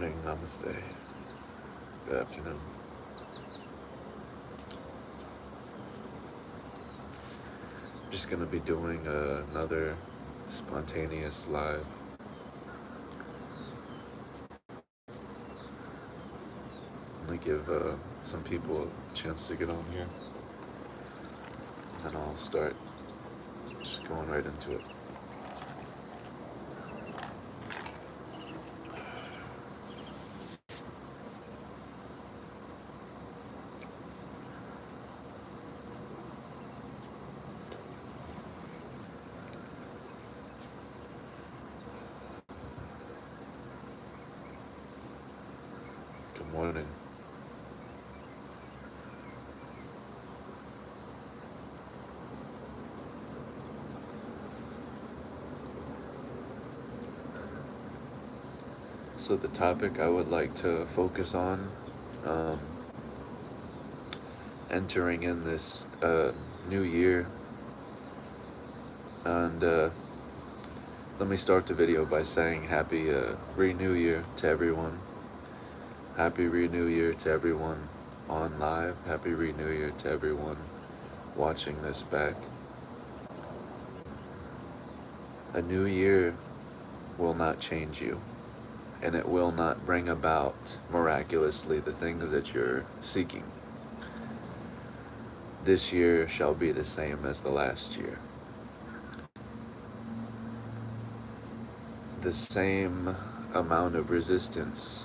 morning, namaste. Good afternoon. I'm just gonna be doing another spontaneous live. I'm gonna give some people a chance to get on here, and then I'll start just going right into it. Good morning. So the topic I would like to focus on, entering in this new year, and let me start the video by saying Happy Renew Year to everyone. Happy Renew Year to everyone on live. Happy Renew Year to everyone watching this back. A new year will not change you, and it will not bring about miraculously the things that you're seeking. This year shall be the same as the last year. The same amount of resistance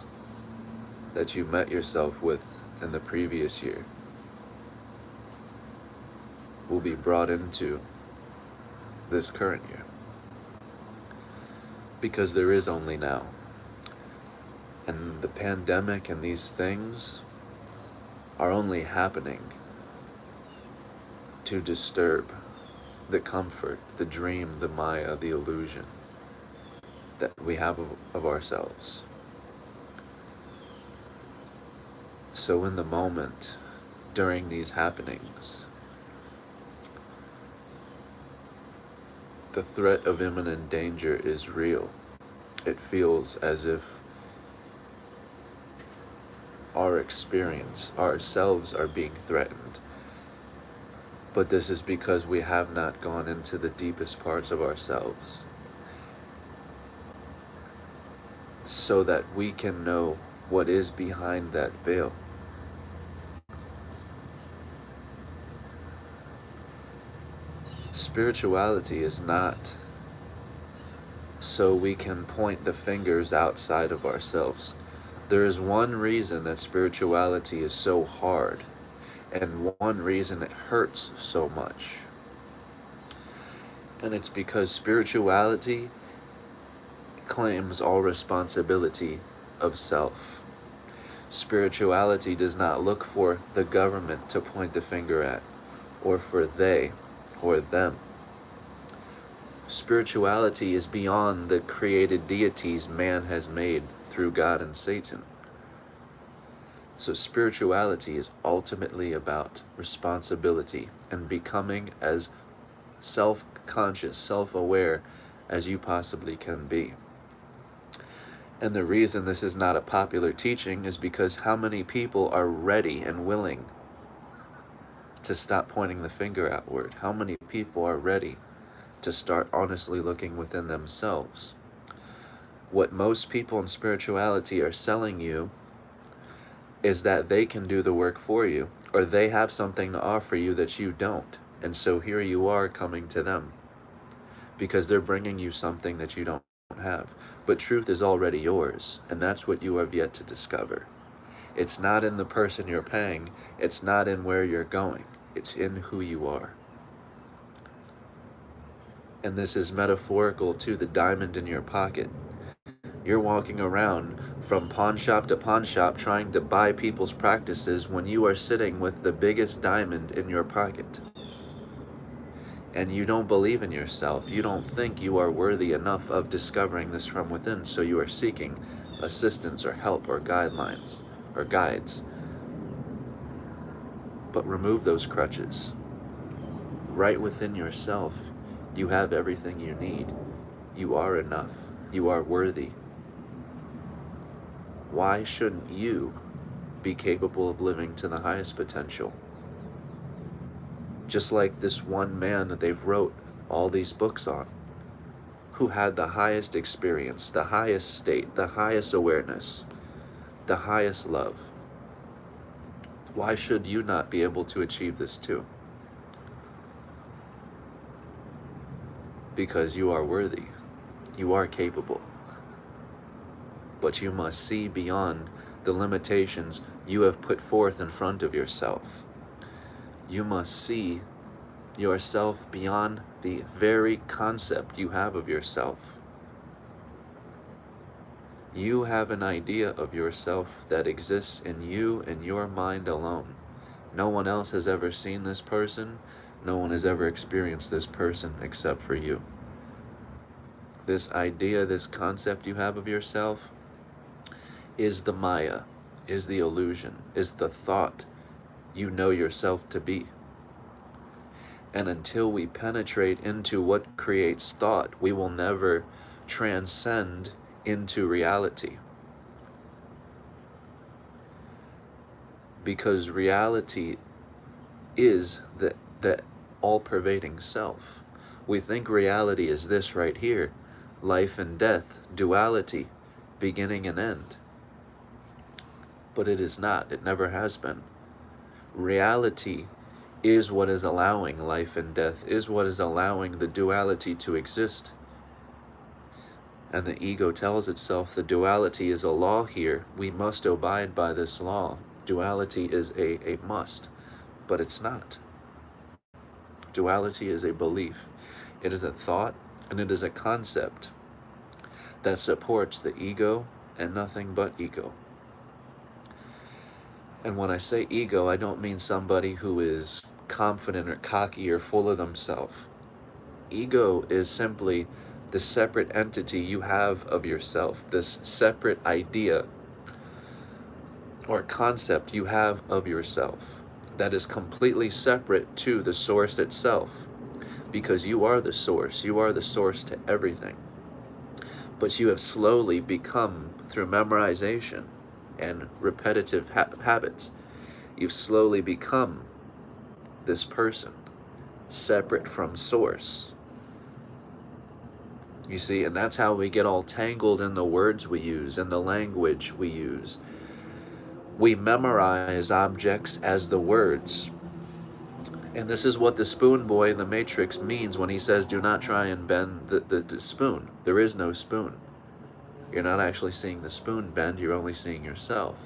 that you met yourself with in the previous year will be brought into this current year. Because there is only now. And the pandemic and these things are only happening to disturb the comfort, the dream, the Maya, the illusion that we have of ourselves. So in the moment, during these happenings, the threat of imminent danger is real. It feels as if our experience, ourselves, are being threatened. But this is because we have not gone into the deepest parts of ourselves, so that we can know what is behind that veil. Spirituality is not so we can point the fingers outside of ourselves. There is one reason that spirituality is so hard, and one reason it hurts so much. And it's because spirituality claims all responsibility of self. Spirituality does not look for the government to point the finger at, or for they or them. Spirituality is beyond the created deities man has made through God and Satan. So spirituality is ultimately about responsibility and becoming as self-conscious, self-aware as you possibly can be. And the reason this is not a popular teaching is because how many people are ready and willing to stop pointing the finger outward? How many people are ready to start honestly looking within themselves? What most people in spirituality are selling you is that they can do the work for you, or they have something to offer you that you don't. And so here you are coming to them because they're bringing you something that you don't have. But truth is already yours, and that's what you have yet to discover. It's not in the person you're paying, it's not in where you're going, it's in who you are. And this is metaphorical to the diamond in your pocket. You're walking around from pawn shop to pawn shop trying to buy people's practices when you are sitting with the biggest diamond in your pocket. And you don't believe in yourself. You don't think you are worthy enough of discovering this from within, so you are seeking assistance or help or guidelines or guides. But remove those crutches. Right within yourself, you have everything you need. You are enough. You are worthy. why shouldn't you be capable of living to the highest potential? Just like this one man that they've wrote all these books on, who had the highest experience, the highest state, the highest awareness, the highest love. Why should you not be able to achieve this too? Because you are worthy. You are capable. But you must see beyond the limitations you have put forth in front of yourself. You must see yourself beyond the very concept you have of yourself. You have an idea of yourself that exists in you and your mind alone. No one else has ever seen this person. No one has ever experienced this person except for you. This idea, this concept you have of yourself is the Maya, is the illusion, is the thought you know yourself to be. And until we penetrate into what creates thought, we will never transcend into reality. Because reality is the all-pervading self. We think reality is this right here, life and death, duality, beginning and end. But it is not. It never has been. Reality is what is allowing life and death, is what is allowing the duality to exist. And the ego tells itself the duality is a law here. We must abide by this law. Duality is a must, but it's not. Duality is a belief. It is a thought, and it is a concept that supports the ego and nothing but ego. And when I say ego, I don't mean somebody who is confident or cocky or full of themselves. Ego is simply the separate entity you have of yourself, this separate idea or concept you have of yourself that is completely separate to the source itself, because you are the source. You are the source to everything. But you have slowly become, through memorization and repetitive habits, you've slowly become this person, separate from source. You see, and that's how we get all tangled in the words we use and the language we use. We memorize objects as the words. And this is what the spoon boy in the Matrix means when he says, do not try and bend the spoon. There is no spoon. You're not actually seeing the spoon bend, you're only seeing yourself.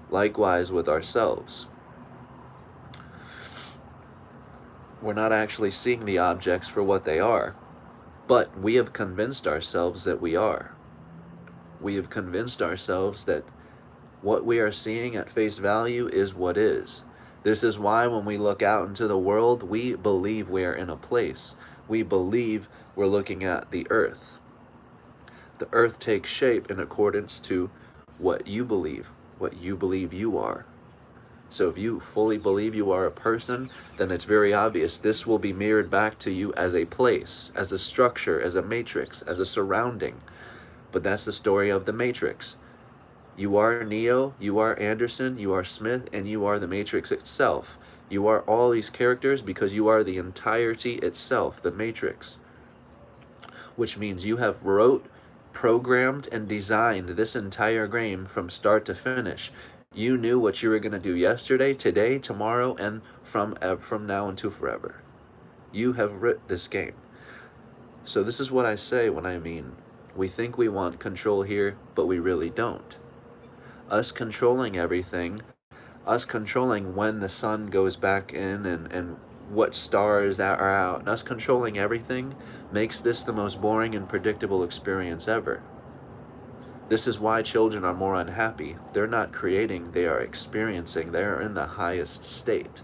Likewise with ourselves. We're not actually seeing the objects for what they are, but we have convinced ourselves that we are. We have convinced ourselves that what we are seeing at face value is what is. This is why when we look out into the world, we believe we are in a place. We believe we're looking at the earth. The earth takes shape in accordance to what you believe you are. So if you fully believe you are a person, then it's very obvious this will be mirrored back to you as a place, as a structure, as a matrix, as a surrounding. But that's the story of the Matrix. You are Neo, you are Anderson, you are Smith, and you are the Matrix itself. You are all these characters because you are the entirety itself, the Matrix. Which means you have wrote, programmed, and designed this entire game from start to finish. You knew what you were going to do yesterday, today, tomorrow, and from now until forever. You have written this game. So this is what I say when I mean, we think we want control here, but we really don't. Us controlling everything, us controlling when the sun goes back in and what stars are out, and us controlling everything makes this the most boring and predictable experience ever. This is why children are more unhappy. They're not creating, they are experiencing. They are in the highest state.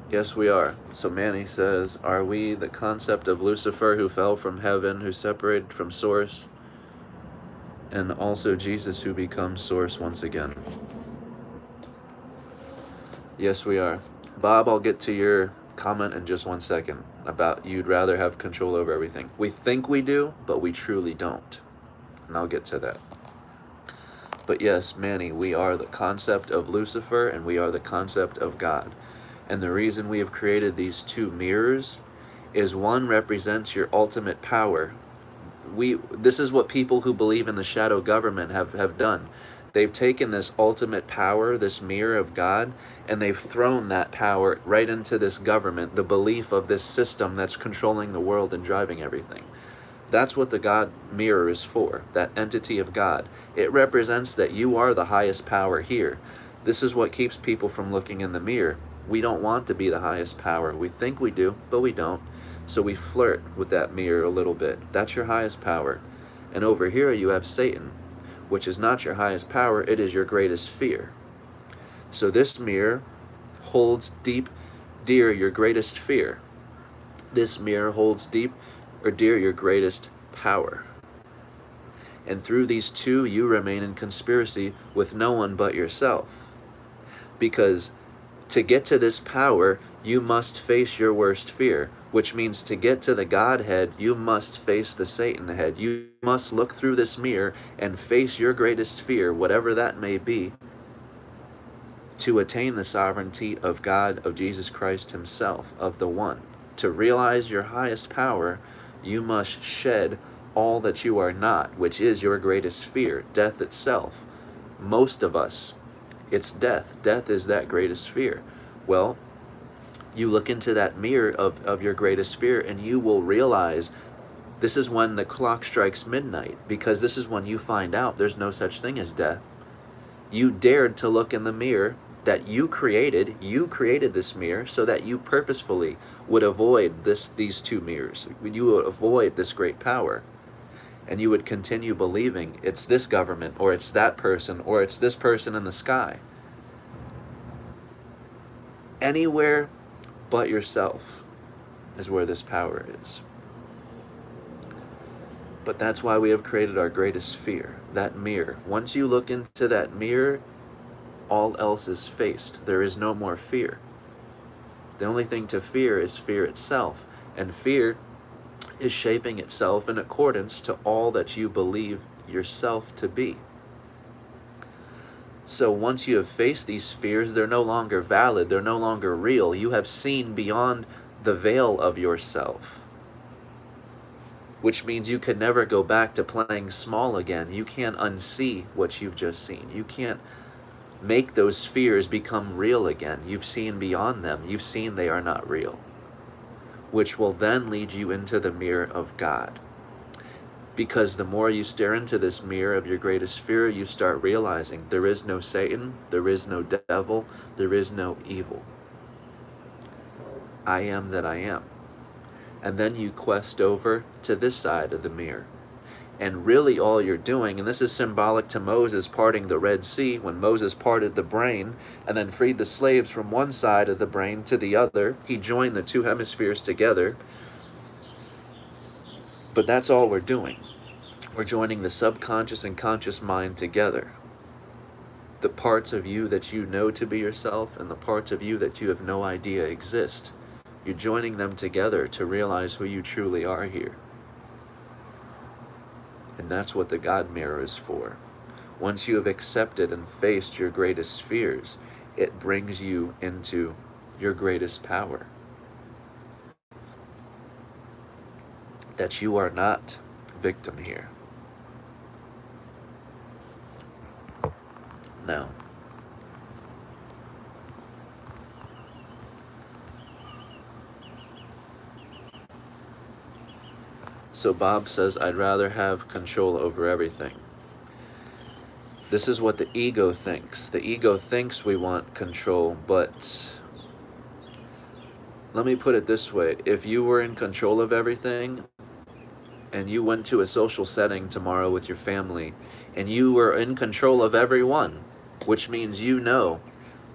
Yes, we are. So Manny says, are we the concept of Lucifer who fell from heaven, who separated from source, and also Jesus who becomes source once again? Yes, we are. Bob, I'll get to your comment in just 1 second about you'd rather have control over everything. We think we do, but we truly don't. And I'll get to that. But yes, Manny, we are the concept of Lucifer and we are the concept of God. And the reason we have created these two mirrors is one represents your ultimate power. This is what people who believe in the shadow government have done. They've taken this ultimate power, this mirror of God, and they've thrown that power right into this government, the belief of this system that's controlling the world and driving everything. That's what the God mirror is for, that entity of God. It represents that you are the highest power here. This is what keeps people from looking in the mirror. We don't want to be the highest power. We think we do, but we don't. So we flirt with that mirror a little bit. That's your highest power. And over here you have Satan, which is not your highest power, it is your greatest fear. So this mirror holds dear your greatest fear. This mirror holds deep or dear your greatest power. And through these two, you remain in conspiracy with no one but yourself. Because to get to this power, you must face your worst fear, which means to get to the Godhead, you must face the Satan head. You must look through this mirror and face your greatest fear, whatever that may be, to attain the sovereignty of God, of Jesus Christ himself, of the One. To realize your highest power, you must shed all that you are not, which is your greatest fear, death itself. Most of us, it's death. Death is that greatest fear. Well, you look into that mirror of your greatest fear and you will realize this is when the clock strikes midnight, because this is when you find out there's no such thing as death. You dared to look in the mirror that you created this mirror so that you purposefully would avoid these two mirrors. You would avoid this great power. And you would continue believing it's this government, or it's that person, or it's this person in the sky. Anywhere but yourself is where this power is. But that's why we have created our greatest fear, that mirror. Once you look into that mirror, all else is faced. There is no more fear. The only thing to fear is fear itself. And fear is shaping itself in accordance to all that you believe yourself to be. So once you have faced these fears, they're no longer valid, they're no longer real. You have seen beyond the veil of yourself, which means you can never go back to playing small again. You can't unsee what you've just seen. You can't make those fears become real again. You've seen beyond them. You've seen they are not real, which will then lead you into the mirror of God. Because the more you stare into this mirror of your greatest fear, you start realizing there is no Satan, there is no devil, there is no evil. I am that I am. And then you quest over to this side of the mirror. And really all you're doing, and this is symbolic to Moses parting the Red Sea, when Moses parted the brain and then freed the slaves from one side of the brain to the other. He joined the two hemispheres together. But that's all we're doing. We're joining the subconscious and conscious mind together. The parts of you that you know to be yourself and the parts of you that you have no idea exist. You're joining them together to realize who you truly are here. And that's what the God mirror is for. Once you have accepted and faced your greatest fears, it brings you into your greatest power. That you are not victim here. Now, so Bob says, I'd rather have control over everything. This is what the ego thinks. The ego thinks we want control, but let me put it this way. If you were in control of everything, and you went to a social setting tomorrow with your family, and you were in control of everyone, which means you know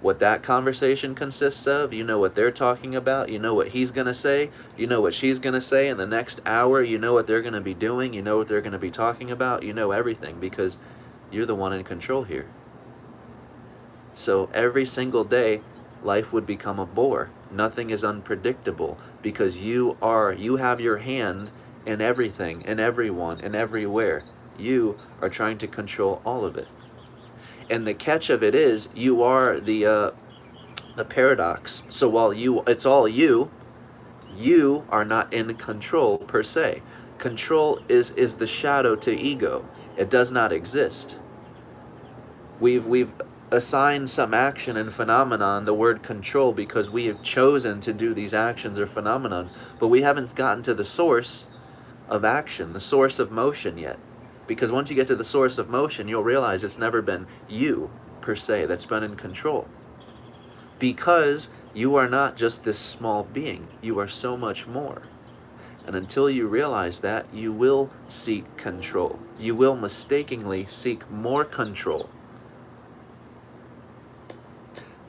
what that conversation consists of. You know what they're talking about. You know what he's going to say. You know what she's going to say. In the next hour, you know what they're going to be doing. You know what they're going to be talking about. You know everything because you're the one in control here. So every single day, life would become a bore. Nothing is unpredictable because you have your hand in everything, in everyone, in everywhere. You are trying to control all of it. And the catch of it is you are the paradox. So while it's all you are not in control per se. Control is the shadow to ego. It does not exist. We've assigned some action and phenomenon the word control because we have chosen to do these actions or phenomenons, but we haven't gotten to the source of action, the source of motion yet. Because once you get to the source of motion, you'll realize it's never been you per se that's been in control. Because you are not just this small being, you are so much more. And until you realize that, you will seek control. You will mistakenly seek more control.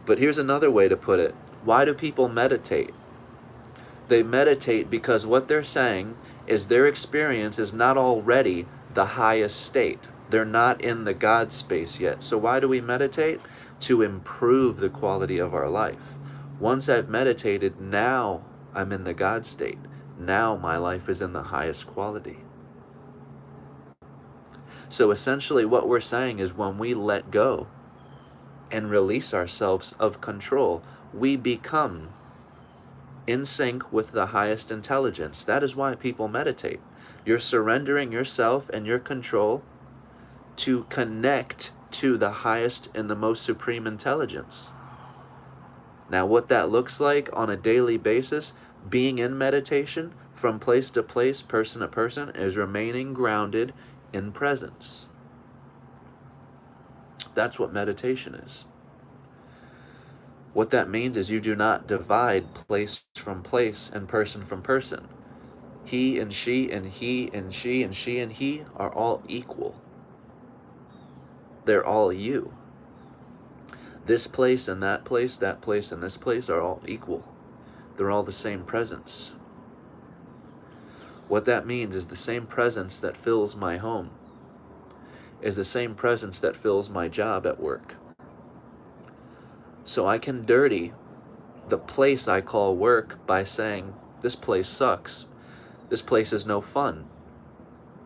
But here's another way to put it. Why do people meditate? They meditate because what they're saying is their experience is not already the highest state. They're not in the God space yet. So why do we meditate? To improve the quality of our life. Once I've meditated, now I'm in the God state. Now my life is in the highest quality. So essentially what we're saying is when we let go and release ourselves of control, we become in sync with the highest intelligence. That is why people meditate. You're surrendering yourself and your control to connect to the highest and the most supreme intelligence. Now, what that looks like on a daily basis, being in meditation from place to place, person to person, is remaining grounded in presence. That's what meditation is. What that means is you do not divide place from place and person from person. He and she and he and she and she and he are all equal. They're all you. This place and that place and this place are all equal. They're all the same presence. What that means is the same presence that fills my home is the same presence that fills my job at work. So I can dirty the place I call work by saying, this place sucks. This place is no fun.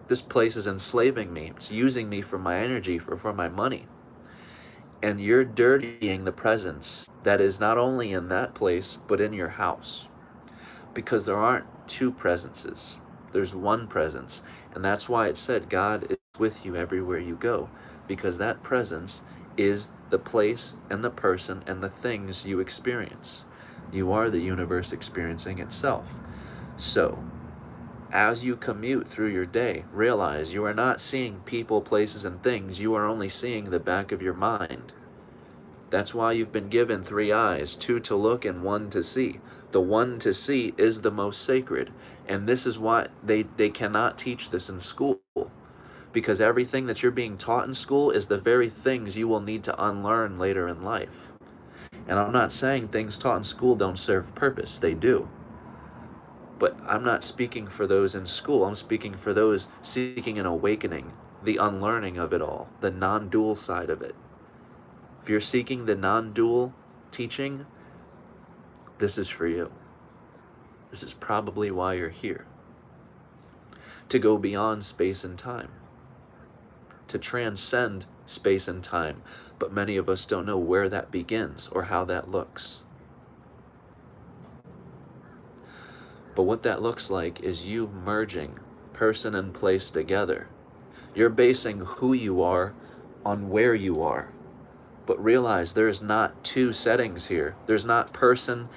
This place is enslaving me. It's using me for my energy, for my money. And you're dirtying the presence that is not only in that place, but in your house. Because there aren't two presences. There's one presence. And that's why it said God is with you everywhere you go. Because that presence is the place and the person and the things you experience. You are the universe experiencing itself. So, as you commute through your day, realize you are not seeing people, places, and things. You are only seeing the back of your mind. That's why you've been given 3 eyes, 2 to look and 1 to see. The 1 to see is the most sacred. And this is why they cannot teach this in school. Because everything that you're being taught in school is the very things you will need to unlearn later in life. And I'm not saying things taught in school don't serve purpose. They do. But I'm not speaking for those in school. I'm speaking for those seeking an awakening, the unlearning of it all, the non-dual side of it. If you're seeking the non-dual teaching, this is for you. This is probably why you're here. To go beyond space and time. To transcend space and time. But many of us don't know where that begins or how that looks. But what that looks like is you merging person and place together. You're basing who you are on where you are. But realize there's not 2 settings here. There's not person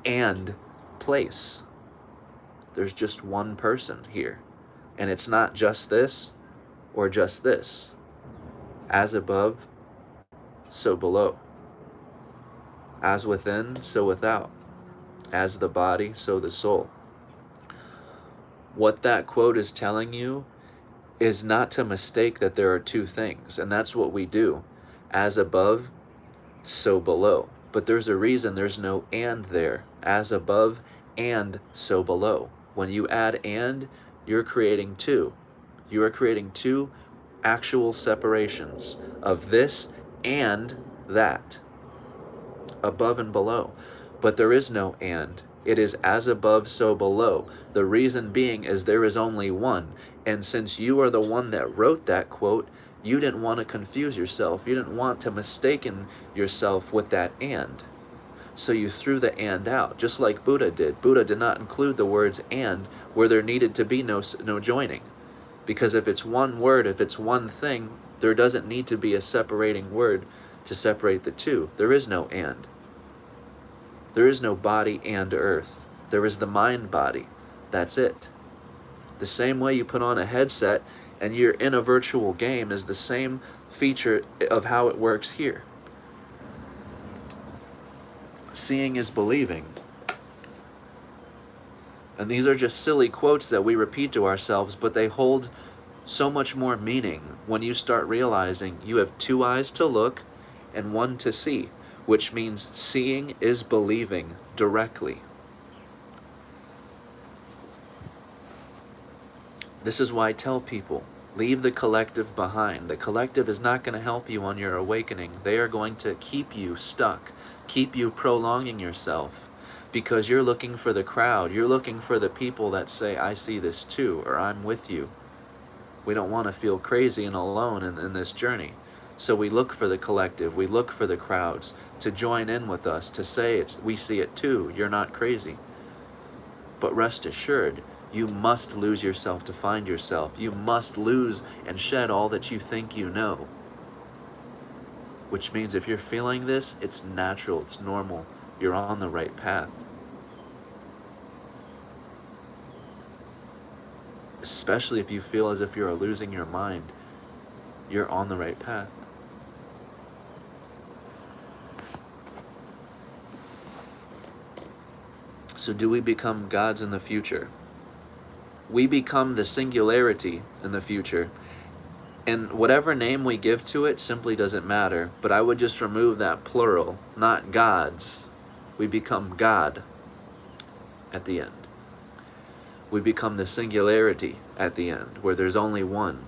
and place. There's just one person here. And it's not just this or just this. As above, so below. As within, so without. As the body, so the soul. What that quote is telling you is not to mistake that there are 2 things. And that's what we do. As above, so below. But there's a reason there's no and there. As above and so below. When you add and, you're creating two. You are creating two actual separations of this and that, above and below. But there is no and. It is as above, so below. The reason being is there is only one. And since you are the one that wrote that quote, you didn't want to confuse yourself. You didn't want to mistaken yourself with that and. So you threw the and out, just like Buddha did. Buddha did not include the words and where there needed to be no joining. Because if it's one word, if it's one thing, there doesn't need to be a separating word to separate the two. There is no and. There is no body and earth. There is the mind body. That's it. The same way you put on a headset and you're in a virtual game is the same feature of how it works here. Seeing is believing. And these are just silly quotes that we repeat to ourselves, but they hold so much more meaning when you start realizing you have two eyes to look and one to see, which means seeing is believing directly. This is why I tell people, leave the collective behind. The collective is not going to help you on your awakening. They are going to keep you stuck, keep you prolonging yourself, because you're looking for the crowd. You're looking for the people that say, I see this too, or I'm with you. We don't want to feel crazy and alone in this journey. So we look for the collective, we look for the crowds to join in with us, to say we see it too, you're not crazy. But rest assured, you must lose yourself to find yourself. You must lose and shed all that you think you know. Which means if you're feeling this, it's natural, it's normal, you're on the right path. Especially if you feel as if you're losing your mind, you're on the right path. So do we become gods in the future? We become the singularity in the future. And whatever name we give to it simply doesn't matter. But I would just remove that plural, not gods. We become God at the end. We become the singularity at the end, where there's only one.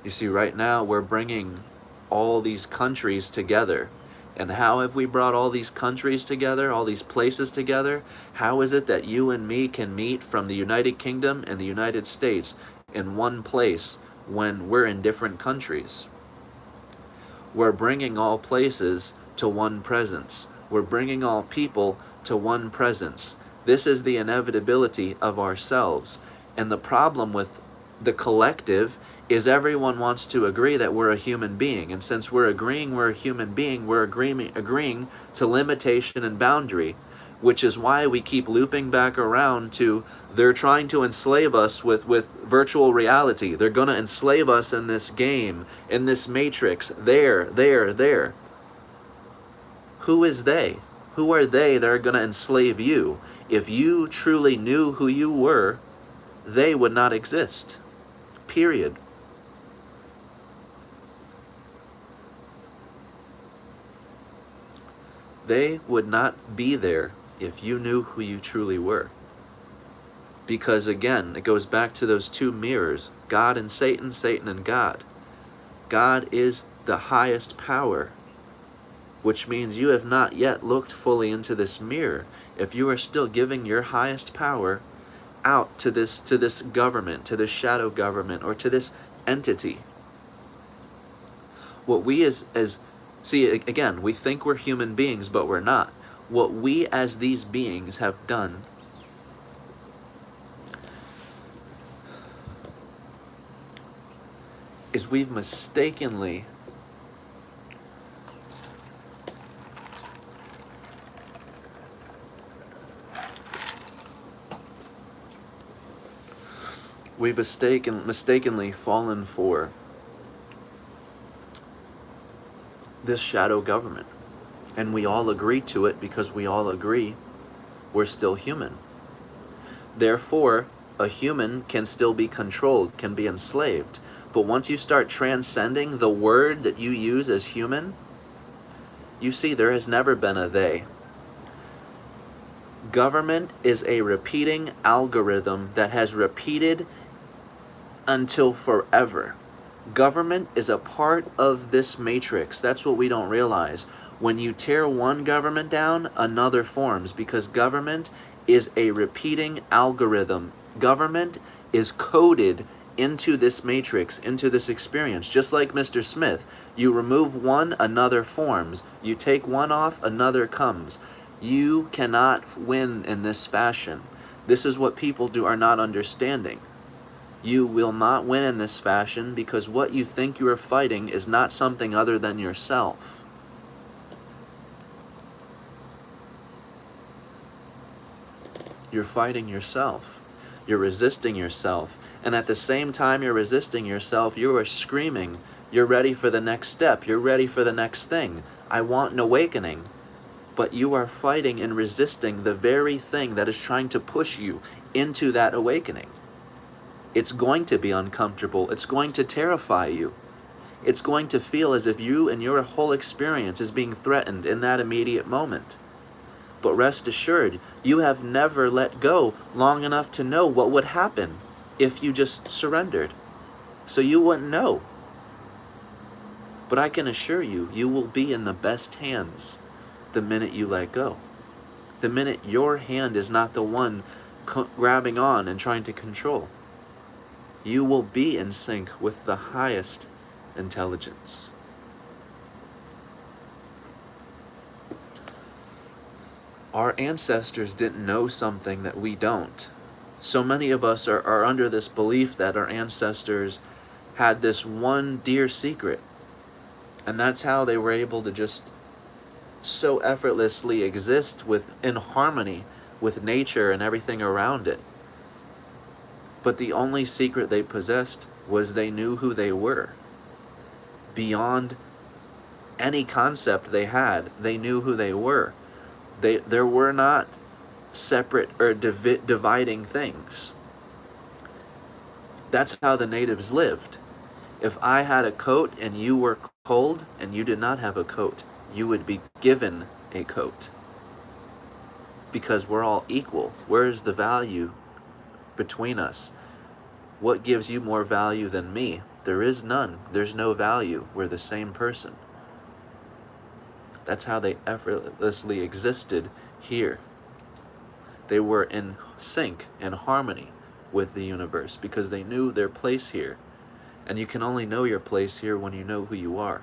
You see, right now we're bringing all these countries together. And how have we brought all these countries together, all these places together? How is it that you and me can meet from the United Kingdom and the United States in one place when we're in different countries? We're bringing all places to one presence. We're bringing all people to one presence. This is the inevitability of ourselves. And the problem with the collective is everyone wants to agree that we're a human being. And since we're agreeing we're a human being, we're agreeing to limitation and boundary, which is why we keep looping back around to they're trying to enslave us with virtual reality. They're going to enslave us in this game, in this matrix, there. Who is they? Who are they that are going to enslave you? If you truly knew who you were, they would not exist. Period. They would not be there if you knew who you truly were. Because again, it goes back to those two mirrors, God and Satan, Satan and God. God is the highest power, which means you have not yet looked fully into this mirror. If you are still giving your highest power out to this government, to this shadow government, or to this entity, what we as see, again, we think we're human beings, but we're not. What we as these beings have done is we've mistakenly mistakenly fallen for this shadow government. And we all agree to it because we all agree we're still human. Therefore, a human can still be controlled, can be enslaved. But once you start transcending the word that you use as human, You see, there has never been a they. Government is a repeating algorithm that has repeated until forever. Government is a part of this matrix. That's what we don't realize. When you tear one government down, another forms, because government is a repeating algorithm. Government is coded into this matrix, into this experience. Just like Mr. Smith, you remove one, another forms. You take one off, another comes. You cannot win in this fashion. This is what people are not understanding. You will not win in this fashion because what you think you are fighting is not something other than yourself. You're fighting yourself. You're resisting yourself. And at the same time you're resisting yourself, you are screaming, you're ready for the next step. You're ready for the next thing. I want an awakening. But you are fighting and resisting the very thing that is trying to push you into that awakening. It's going to be uncomfortable. It's going to terrify you. It's going to feel as if you and your whole experience is being threatened in that immediate moment. But rest assured, you have never let go long enough to know what would happen if you just surrendered. So you wouldn't know. But I can assure you, you will be in the best hands the minute you let go. The minute your hand is not the one grabbing on and trying to control. You will be in sync with the highest intelligence. Our ancestors didn't know something that we don't. So many of us are under this belief that our ancestors had this one dear secret. And that's how they were able to just so effortlessly exist in harmony with nature and everything around it. But the only secret they possessed was they knew who they were. Beyond any concept they had, they knew who they were. There were not separate or dividing things. That's how the natives lived. If I had a coat and you were cold and you did not have a coat, you would be given a coat. Because we're all equal. Where is the value between us? What gives you more value than me? There is none. There's no value. We're the same person. That's how they effortlessly existed here. They were in sync and harmony with the universe because they knew their place here. And you can only know your place here when you know who you are.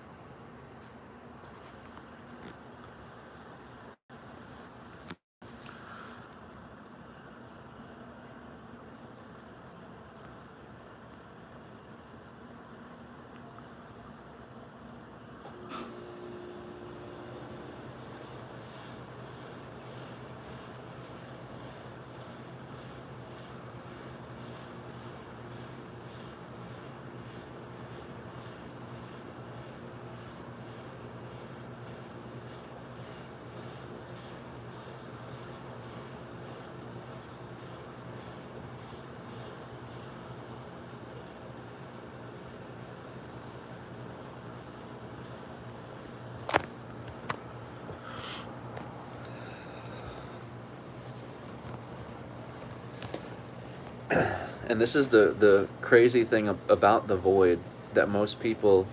And this is the crazy thing about the void that most people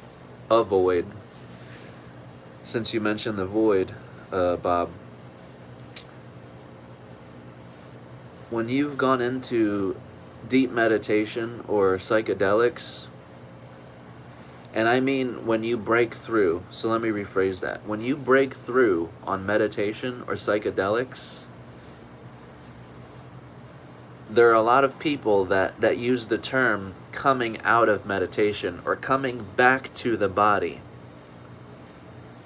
avoid. Since you mentioned the void, Bob, when you've gone into deep meditation or psychedelics, and I mean when you break through, so let me rephrase that. When you break through on meditation or psychedelics, there are a lot of people that use the term coming out of meditation or coming back to the body.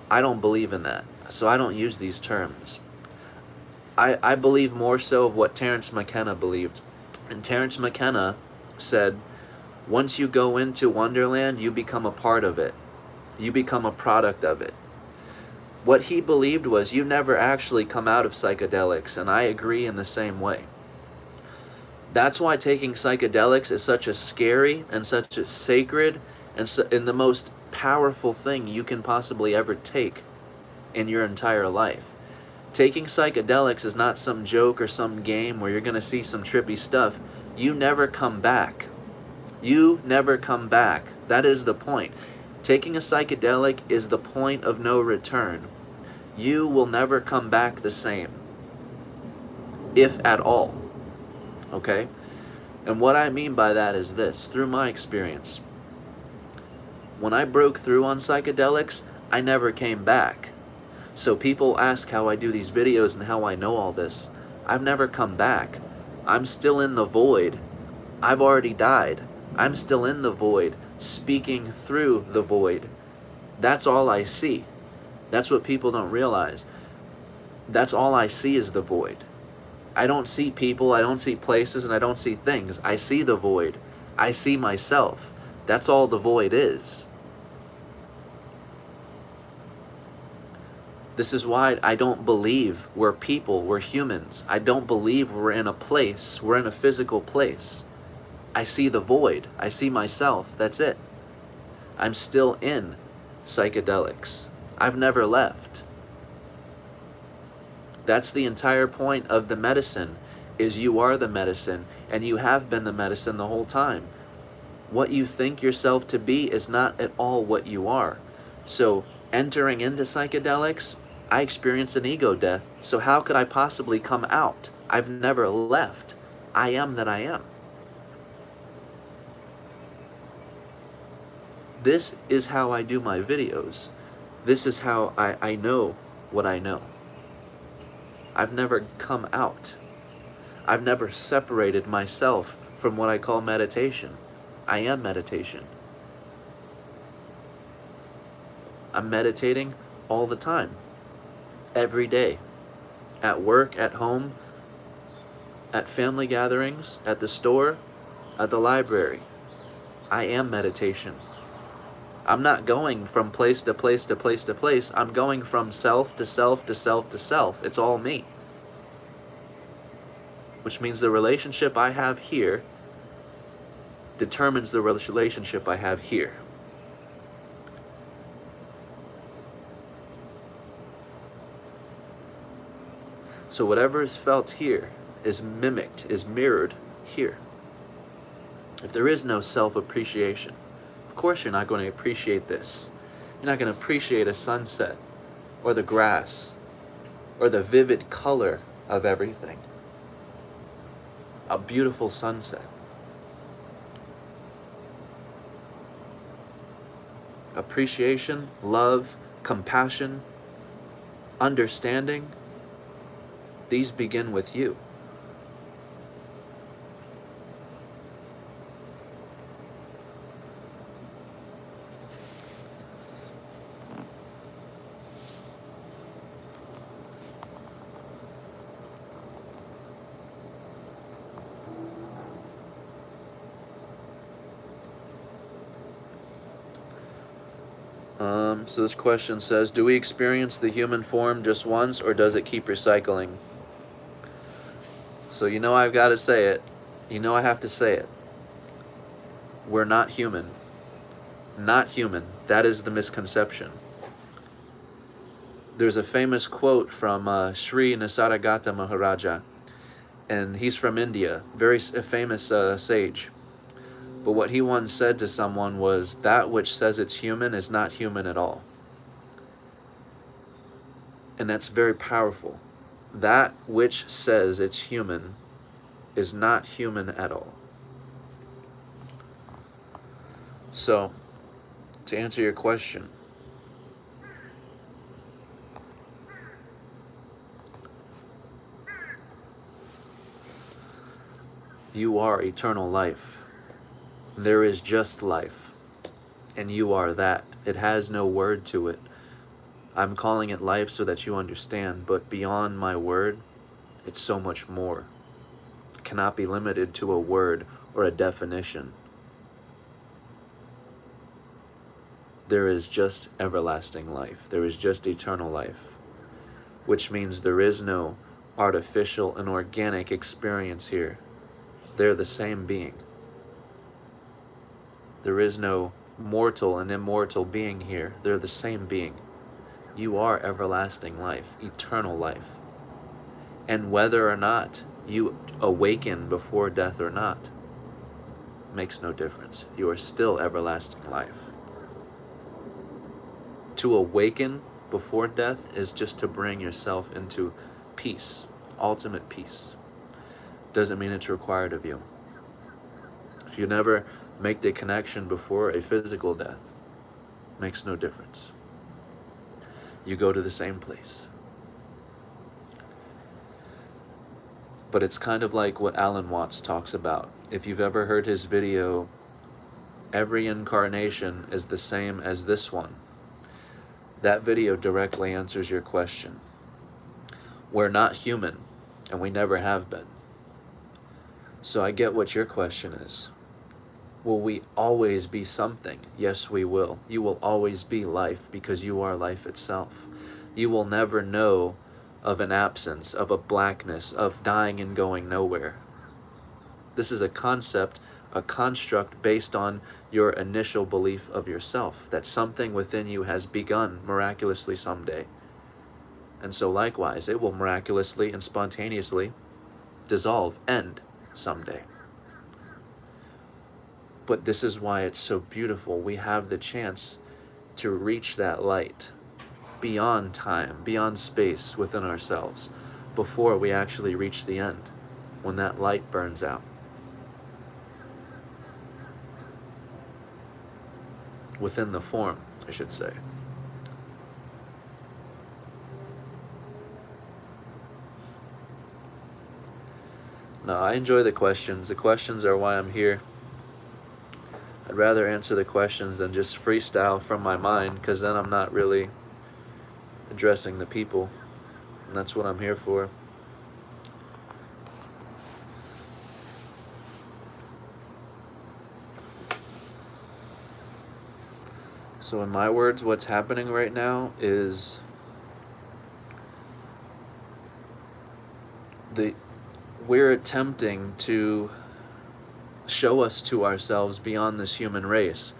I don't believe in that, so I don't use these terms. I believe more so of what Terence McKenna believed. And Terence McKenna said, once you go into Wonderland, you become a part of it. You become a product of it. What he believed was you never actually come out of psychedelics, and I agree in the same way. That's why taking psychedelics is such a scary and such a sacred and the most powerful thing you can possibly ever take. in your entire life. Taking psychedelics is not some joke or some game where you're going to see some trippy stuff. You never come back. You never come back. That is the point. Taking a psychedelic is the point of no return. You will never come back the same, if at all. Okay? And what I mean by that is this, through my experience. When I broke through on psychedelics, I never came back. So people ask how I do these videos and how I know all this. I've never come back. I'm still in the void. I've already died. I'm still in the void, speaking through the void. That's all I see. That's what people don't realize. That's all I see is the void. I don't see people, I don't see places, and I don't see things. I see the void. I see myself. That's all the void is. This is why I don't believe we're people, we're humans. I don't believe we're in a place, we're in a physical place. I see the void. I see myself. That's it. I'm still in psychedelics. I've never left. That's the entire point of the medicine, is you are the medicine, and you have been the medicine the whole time. What you think yourself to be is not at all what you are. So, entering into psychedelics, I experienced an ego death. So how could I possibly come out? I've never left. I am that I am. This is how I do my videos. This is how I know what I know. I've never come out. I've never separated myself from what I call meditation. I am meditation. I'm meditating all the time, every day, at work, at home, at family gatherings, at the store, at the library. I am meditation. I'm not going from place to place to place to place. I'm going from self to self to self to self. It's all me. Which means the relationship I have here determines the relationship I have here. So whatever is felt here is mimicked, is mirrored here. If there is no self-appreciation, of course you're not going to appreciate this. You're not going to appreciate a sunset, or the grass, or the vivid color of everything. A beautiful sunset. Appreciation, love, compassion, understanding, these begin with you. So this question says, do we experience the human form just once, or does it keep recycling? So you know I've got to say it. You know I have to say it. We're not human. Not human. That is the misconception. There's a famous quote from Sri Nisargadatta Maharaja, and he's from India, very famous sage. But what he once said to someone was, that which says it's human is not human at all. And that's very powerful. That which says it's human is not human at all. So, to answer your question, you are eternal life. There is just life, and you are that. It has no word to it. I'm calling it life so that you understand, but beyond my word, it's so much more. It cannot be limited to a word or a definition. There is just everlasting life. There is just eternal life, which means there is no artificial and organic experience here. They're the same being. There is no mortal and immortal being here. They're the same being. You are everlasting life, eternal life. And whether or not you awaken before death or not, makes no difference. You are still everlasting life. To awaken before death is just to bring yourself into peace, ultimate peace. Doesn't mean it's required of you. If you never make the connection before a physical death, makes no difference. You go to the same place. But it's kind of like what Alan Watts talks about. If you've ever heard his video, every incarnation is the same as this one. That video directly answers your question. We're not human, and we never have been. So I get what your question is. Will we always be something? Yes, we will. You will always be life because you are life itself. You will never know of an absence, of a blackness, of dying and going nowhere. This is a concept, a construct based on your initial belief of yourself, that something within you has begun miraculously someday. And so likewise, it will miraculously and spontaneously dissolve, end someday. But this is why it's so beautiful. We have the chance to reach that light beyond time, beyond space within ourselves, before we actually reach the end, when that light burns out. Within the form, I should say. No, I enjoy the questions. The questions are why I'm here. I'd rather answer the questions than just freestyle from my mind, because then I'm not really addressing the people. And that's what I'm here for. So in my words, what's happening right now is we're attempting to show us to ourselves beyond this human race.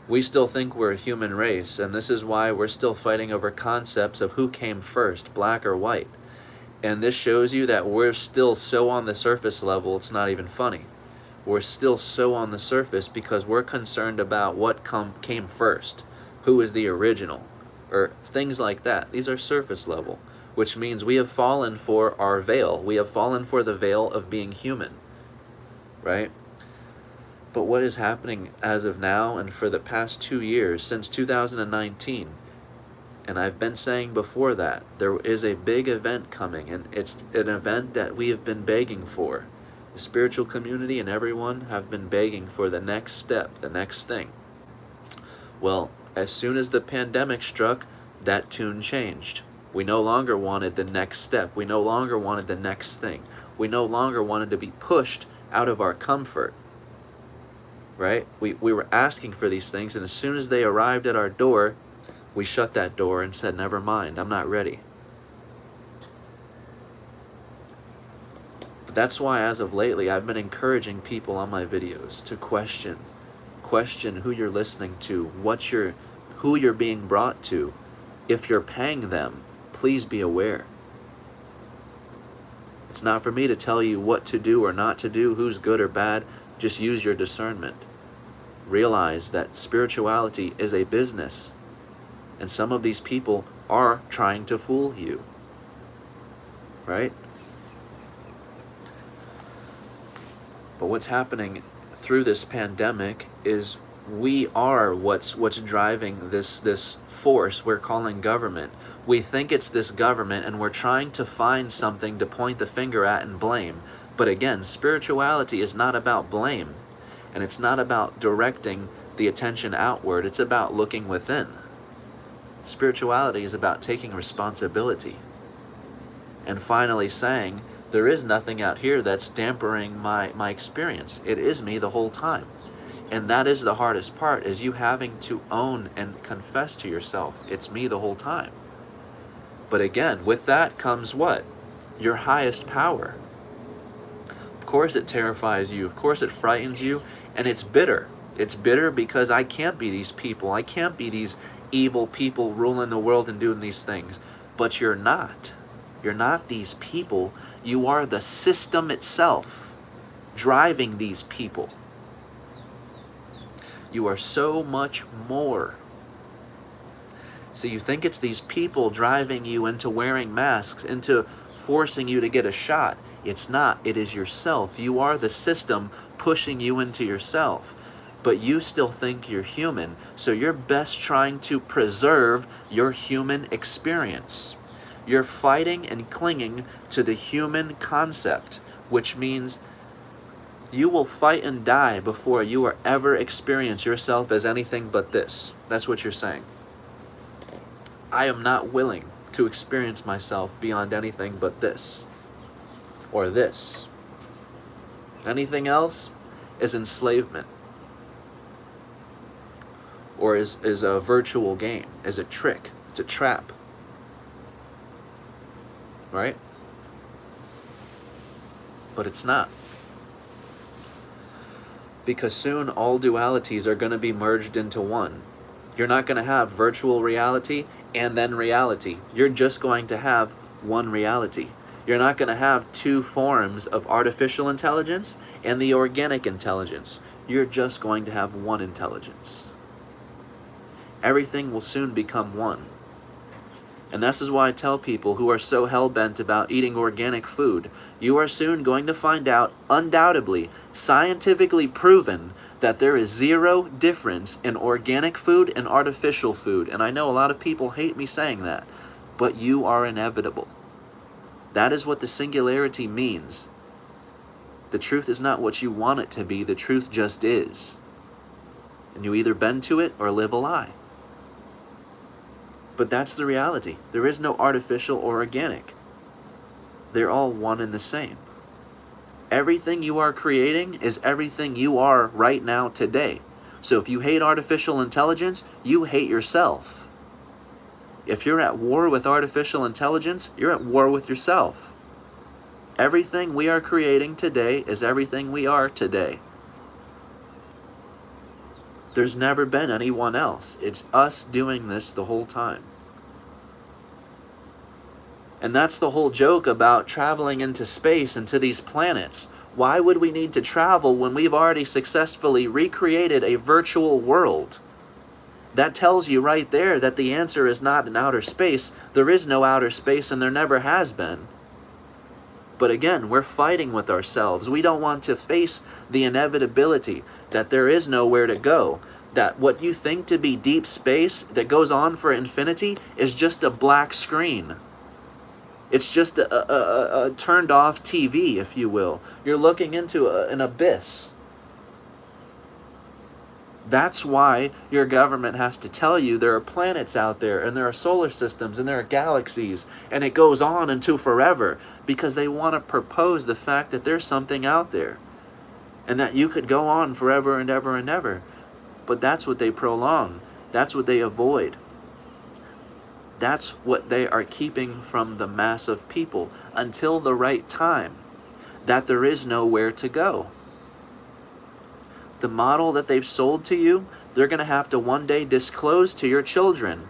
We still think we're a human race, and this is why we're still fighting over concepts of who came first, black or white. And this shows you that we're still so on the surface level, it's not even funny. We're still so on the surface because we're concerned about what came first, who is the original, or things like that. These are surface level, which means we have fallen for our veil. We have fallen for the veil of being human, right? But what is happening as of now and for the past 2 years, since 2019, and I've been saying before that, there is a big event coming, and it's an event that we have been begging for. The spiritual community and everyone have been begging for the next step, the next thing. Well, as soon as the pandemic struck, that tune changed. We no longer wanted the next step. We no longer wanted the next thing. We no longer wanted to be pushed out of our comfort. Right? We were asking for these things, and as soon as they arrived at our door, we shut that door and said, never mind, I'm not ready. But that's why as of lately, I've been encouraging people on my videos to question who you're listening to, who you're being brought to. If you're paying them, please be aware. It's not for me to tell you what to do or not to do, who's good or bad. Just use your discernment. Realize that spirituality is a business, and some of these people are trying to fool you, right? But what's happening through this pandemic is we are what's driving this force we're calling government. We think it's this government, and we're trying to find something to point the finger at and blame. But again, spirituality is not about blame, and it's not about directing the attention outward. It's about looking within. Spirituality is about taking responsibility and finally saying, there is nothing out here that's dampening my experience. It is me the whole time. And that is the hardest part, is you having to own and confess to yourself, it's me the whole time. But again, with that comes what? Your highest power. Of course it terrifies you. Of course it frightens you. And it's bitter. It's bitter because I can't be these people. I can't be these evil people ruling the world and doing these things. But you're not. You're not these people. You are the system itself driving these people. You are so much more. So you think it's these people driving you into wearing masks, into forcing you to get a shot. It's not. It is yourself. You are the system pushing you into yourself. But you still think you're human, so you're best trying to preserve your human experience. You're fighting and clinging to the human concept, which means you will fight and die before you will ever experience yourself as anything but this. That's what you're saying. I am not willing to experience myself beyond anything but this, or this. Anything else is enslavement, or is a virtual game, is a trick, it's a trap. Right? But it's not. Because soon all dualities are going to be merged into one. You're not going to have virtual reality and then reality. You're just going to have one reality. You're not going to have two forms of artificial intelligence and the organic intelligence. You're just going to have one intelligence. Everything will soon become one. And this is why I tell people who are so hell-bent about eating organic food, you are soon going to find out, undoubtedly, scientifically proven, that there is zero difference in organic food and artificial food. And I know a lot of people hate me saying that, but you are inevitable. That is what the singularity means. The truth is not what you want it to be, the truth just is. And you either bend to it or live a lie. But that's the reality. There is no artificial or organic. They're all one and the same. Everything you are creating is everything you are right now today. So if you hate artificial intelligence, you hate yourself. If you're at war with artificial intelligence, you're at war with yourself. Everything we are creating today is everything we are today. There's never been anyone else. It's us doing this the whole time. And that's the whole joke about traveling into space and to these planets. Why would we need to travel when we've already successfully recreated a virtual world? That tells you right there that the answer is not in outer space. There is no outer space and there never has been. But again, we're fighting with ourselves. We don't want to face the inevitability that there is nowhere to go. That what you think to be deep space that goes on for infinity is just a black screen. It's just a turned off TV, if you will. You're looking into an abyss. That's why your government has to tell you there are planets out there, and there are solar systems, and there are galaxies, and it goes on into forever, because they want to propose the fact that there's something out there, and that you could go on forever and ever and ever. But that's what they prolong. That's what they avoid. That's what they are keeping from the mass of people until the right time, that there is nowhere to go. The model that they've sold to you, they're going to have to one day disclose to your children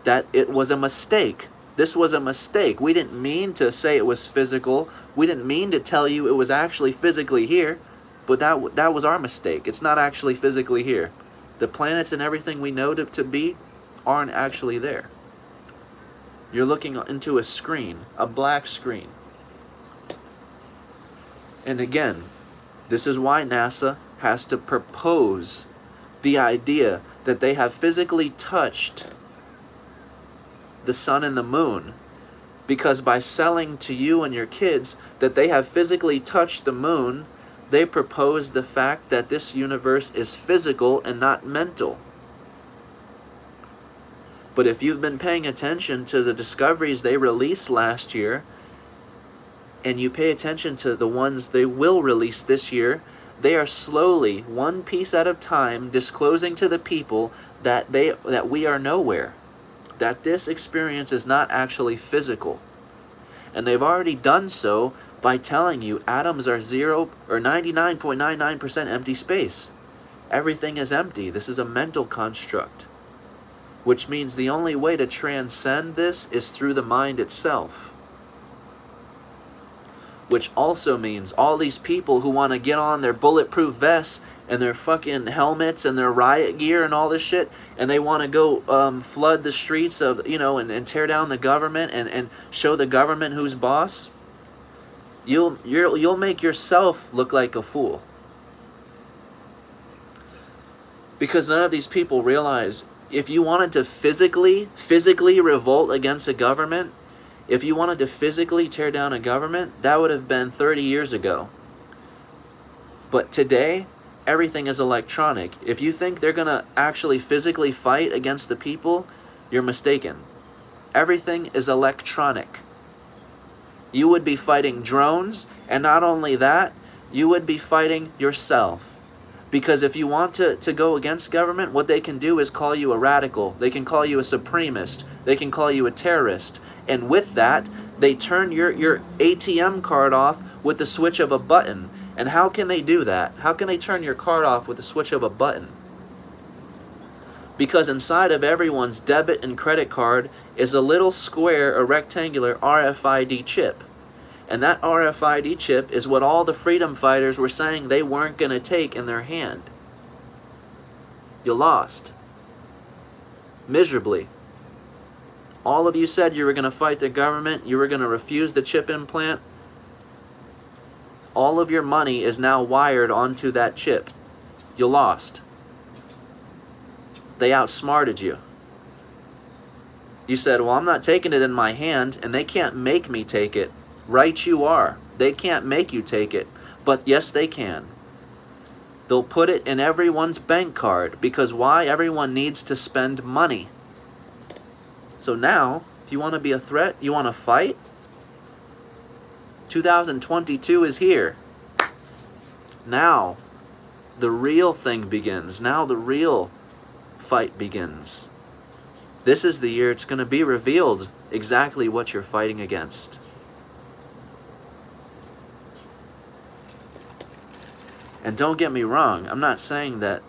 that it was a mistake. This was a mistake. We didn't mean to say it was physical. We didn't mean to tell you it was actually physically here, but that was our mistake. It's not actually physically here. The planets and everything we know to be aren't actually there. You're looking into a screen, a black screen. And again, this is why NASA has to propose the idea that they have physically touched the sun and the moon, because by selling to you and your kids that they have physically touched the moon, they propose the fact that this universe is physical and not mental. But if you've been paying attention to the discoveries they released last year, and you pay attention to the ones they will release this year, they are slowly, one piece at a time, disclosing to the people that we are nowhere, that this experience is not actually physical. And they've already done so by telling you atoms are 0 or 99.99% empty space. Everything is empty. This is a mental construct. which means the only way to transcend this is through the mind itself. Which also means all these people who want to get on their bulletproof vests and their fucking helmets and their riot gear and all this shit, and they want to go flood the streets of, and tear down the government and show the government who's boss, you'll make yourself look like a fool. Because none of these people realize, if you wanted to physically revolt against a government, if you wanted to physically tear down a government, that would have been 30 years ago. But today, everything is electronic. If you think they're going to actually physically fight against the people, you're mistaken. Everything is electronic. You would be fighting drones, and not only that, you would be fighting yourself. Because if you want to go against government, what they can do is call you a radical. They can call you a supremacist. They can call you a terrorist. And with that, they turn your ATM card off with the switch of a button. And how can they do that? How can they turn your card off with the switch of a button? Because inside of everyone's debit and credit card is a little square, a rectangular RFID chip. And that RFID chip is what all the freedom fighters were saying they weren't going to take in their hand. You lost. Miserably. All of you said you were going to fight the government, you were going to refuse the chip implant. All of your money is now wired onto that chip. You lost. They outsmarted you. You said, well, I'm not taking it in my hand, and they can't make me take it. Right you are. They can't make you take it. But yes, they can. They'll put it in everyone's bank card. Because why? Everyone needs to spend money. So now, if you want to be a threat, you want to fight, 2022 is here. Now, the real thing begins. Now the real fight begins. This is the year it's going to be revealed exactly what you're fighting against. And don't get me wrong, I'm not saying that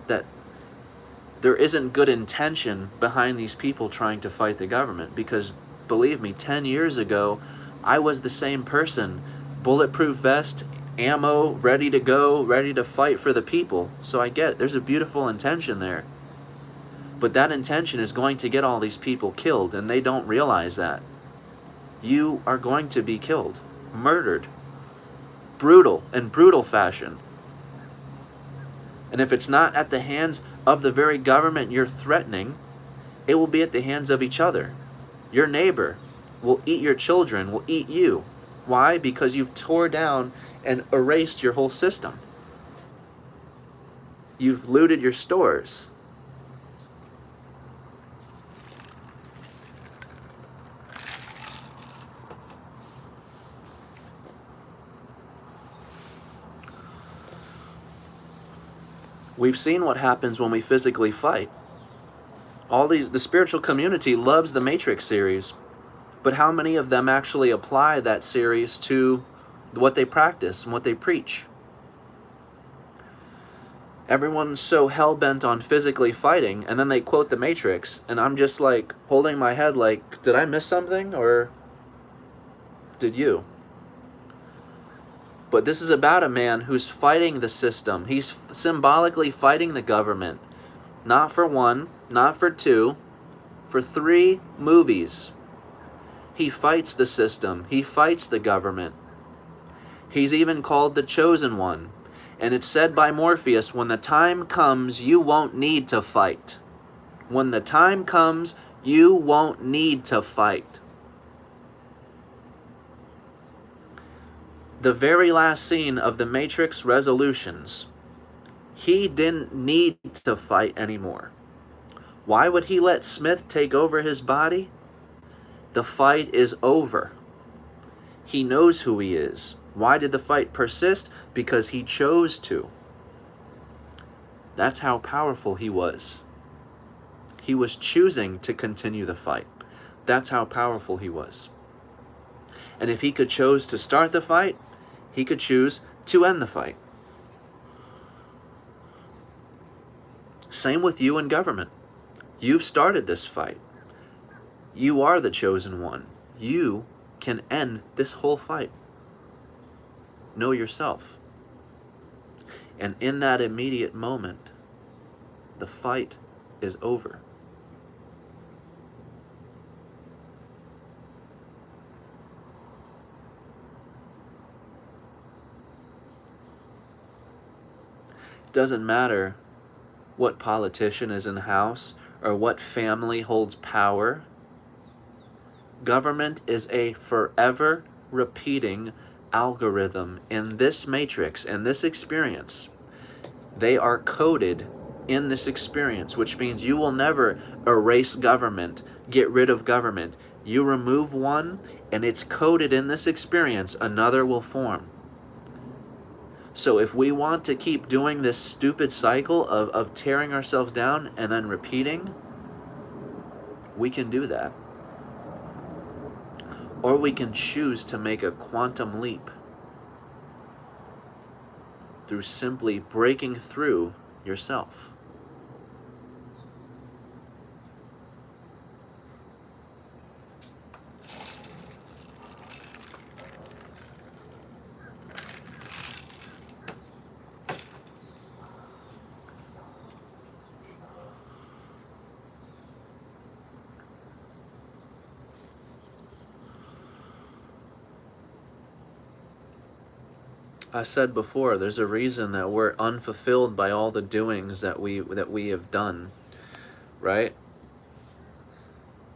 there isn't good intention behind these people trying to fight the government, because believe me, 10 years ago, I was the same person. Bulletproof vest, ammo, ready to go, ready to fight for the people. So I get, there's a beautiful intention there. But that intention is going to get all these people killed, and they don't realize that. You are going to be killed, murdered, in brutal fashion. And if it's not at the hands of the very government you're threatening, it will be at the hands of each other. Your neighbor will eat your children, will eat you. Why? Because you've tore down and erased your whole system. You've looted your stores. We've seen what happens when we physically fight. The spiritual community loves the Matrix series, but how many of them actually apply that series to what they practice and what they preach? Everyone's so hell-bent on physically fighting, and then they quote the Matrix, and I'm just like holding my head like, did I miss something, or did you? But this is about a man who's fighting the system. He's symbolically fighting the government. Not for one, not for two, for 3 movies. He fights the system. He fights the government. He's even called the Chosen One. And it's said by Morpheus, when the time comes, you won't need to fight. When the time comes, you won't need to fight. The very last scene of the Matrix Resolutions, he didn't need to fight anymore. Why would he let Smith take over his body? The fight is over. He knows who he is. Why did the fight persist? Because he chose to. That's how powerful he was. He was choosing to continue the fight. That's how powerful he was. And if he could choose to start the fight, he could choose to end the fight. Same with you and government. You've started this fight. You are the chosen one. You can end this whole fight. Know yourself. And in that immediate moment, the fight is over. It doesn't matter what politician is in the house or what family holds power. Government is a forever repeating algorithm in this matrix, in this experience. They are coded in this experience, which means you will never erase government, get rid of government. You remove one, and it's coded in this experience, another will form. So if we want to keep doing this stupid cycle of tearing ourselves down and then repeating, we can do that. Or we can choose to make a quantum leap through simply breaking through yourself. I said before, there's a reason that we're unfulfilled by all the doings that we have done, right?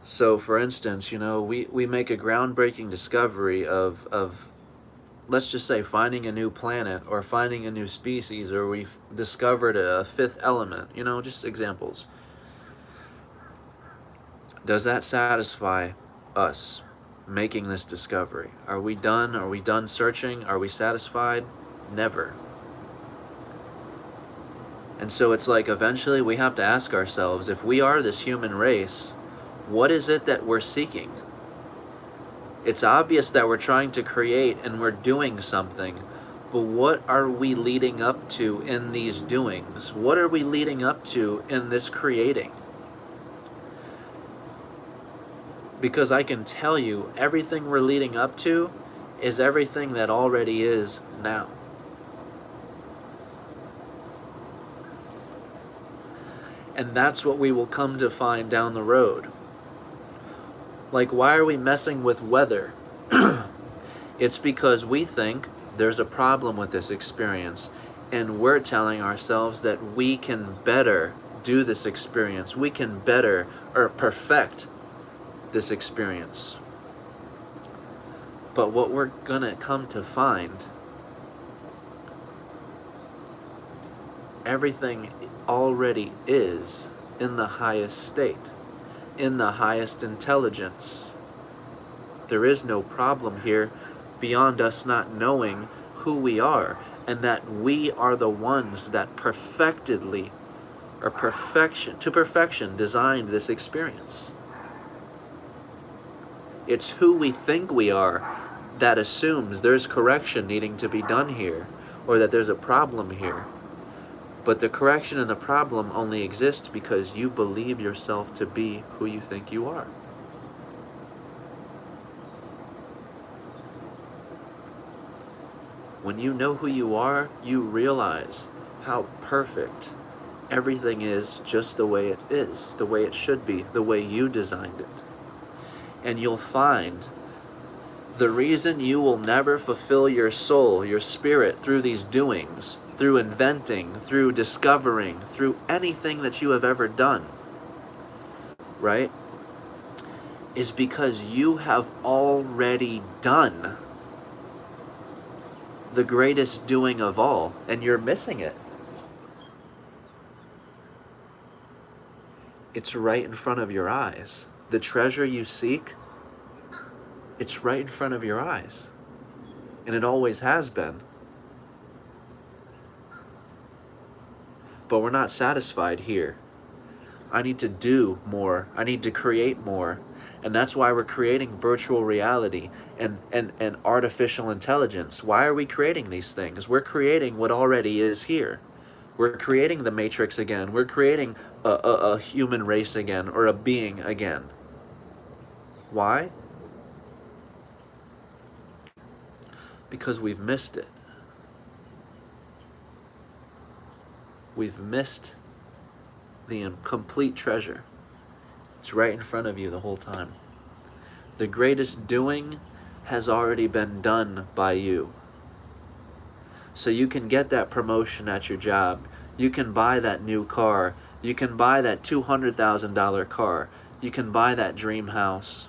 So for instance, we make a groundbreaking discovery of let's just say finding a new planet or finding a new species, or we've discovered a fifth element, just examples. Does that satisfy us? Making this discovery? Are we done? Are we done searching? Are we satisfied? Never. And so it's like eventually we have to ask ourselves, if we are this human race, what is it that we're seeking? It's obvious that we're trying to create and we're doing something, but what are we leading up to in these doings? What are we leading up to in this creating? Because I can tell you, everything we're leading up to is everything that already is now. And that's what we will come to find down the road. Like, why are we messing with weather? It's because we think there's a problem with this experience, and we're telling ourselves that we can better do this experience. We can better or perfect this experience. But what we're gonna come to find, everything already is in the highest state, in the highest intelligence. There is no problem here beyond us not knowing who we are, and that we are the ones that to perfection designed this experience. It's who we think we are that assumes there's correction needing to be done here, or that there's a problem here. But the correction and the problem only exist because you believe yourself to be who you think you are. When you know who you are, you realize how perfect everything is, just the way it is, the way it should be, the way you designed it. And you'll find the reason you will never fulfill your soul, your spirit, through these doings, through inventing, through discovering, through anything that you have ever done, right, is because you have already done the greatest doing of all, and you're missing it. It's right in front of your eyes. The treasure you seek, it's right in front of your eyes. And it always has been. But we're not satisfied here. I need to do more. I need to create more. And that's why we're creating virtual reality and artificial intelligence. Why are we creating these things? We're creating what already is here. We're creating the matrix again. We're creating a human race again, or a being again. Why? Because we've missed it. We've missed the complete treasure. It's right in front of you the whole time. The greatest doing has already been done by you. So you can get that promotion at your job. You can buy that new car. You can buy that $200,000 car. You can buy that dream house.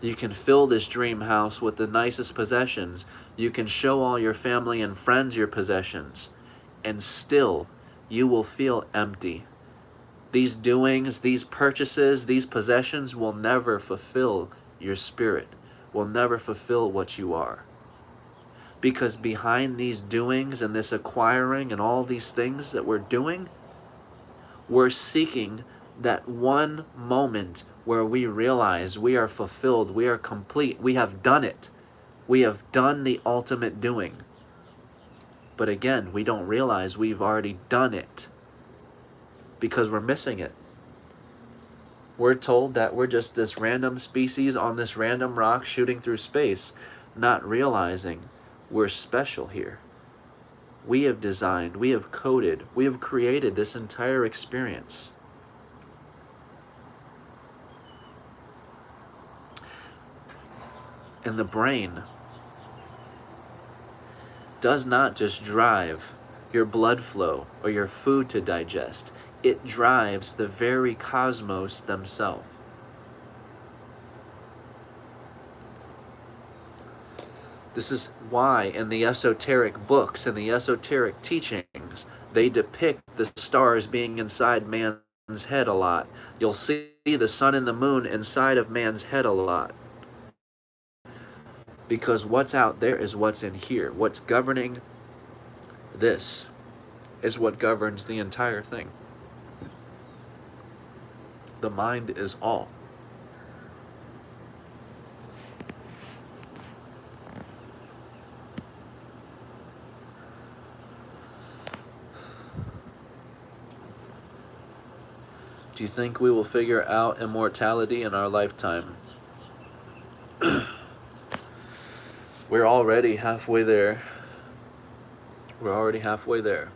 You can fill this dream house with the nicest possessions. You can show all your family and friends your possessions. And still, you will feel empty. These doings, these purchases, these possessions will never fulfill your spirit, will never fulfill what you are. Because behind these doings and this acquiring and all these things that we're doing, we're seeking that one moment where we realize we are fulfilled, we are complete, we have done it. We have done the ultimate doing. But again, we don't realize we've already done it because we're missing it. We're told that we're just this random species on this random rock shooting through space, not realizing we're special here. We have designed, we have coded, we have created this entire experience. And the brain does not just drive your blood flow or your food to digest. It drives the very cosmos themselves. This is why in the esoteric books and the esoteric teachings, they depict the stars being inside man's head a lot. You'll see the sun and the moon inside of man's head a lot. Because what's out there is what's in here. What's governing this is what governs the entire thing. The mind is all. Do you think we will figure out immortality in our lifetime? We're already halfway there. We're already halfway there.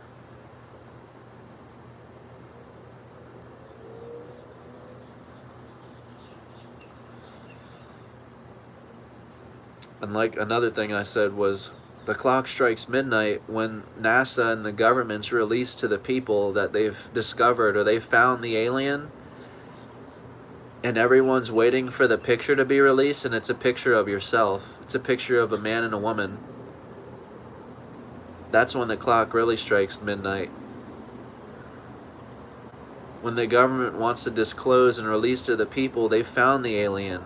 And like another thing I said was, the clock strikes midnight when NASA and the governments release to the people that they've discovered or they found the alien, and everyone's waiting for the picture to be released, and it's a picture of yourself. It's a picture of a man and a woman. That's when the clock really strikes midnight. When the government wants to disclose and release to the people they found the alien,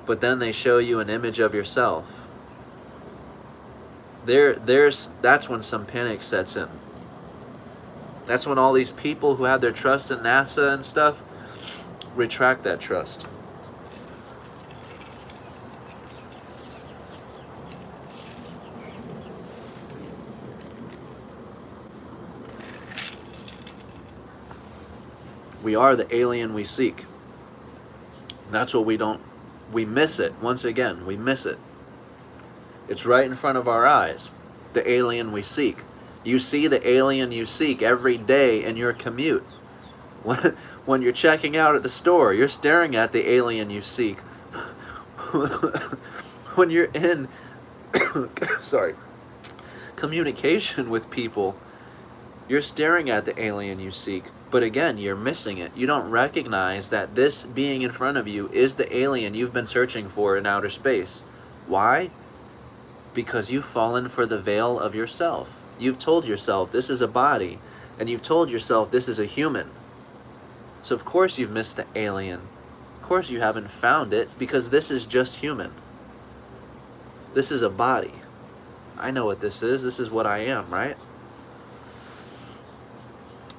but then they show you an image of yourself. That's when some panic sets in. That's when all these people who have their trust in NASA and stuff retract that trust. We are the alien we seek. That's what we miss it. Once again, we miss it. It's right in front of our eyes, the alien we seek. You see the alien you seek every day in your commute. When you're checking out at the store, you're staring at the alien you seek. When you're in communication with people, you're staring at the alien you seek. But again, you're missing it. You don't recognize that this being in front of you is the alien you've been searching for in outer space. Why? Because you've fallen for the veil of yourself. You've told yourself this is a body, and you've told yourself this is a human. So of course you've missed the alien. Of course you haven't found it, because this is just human. This is a body. I know what this is. This is what I am, right?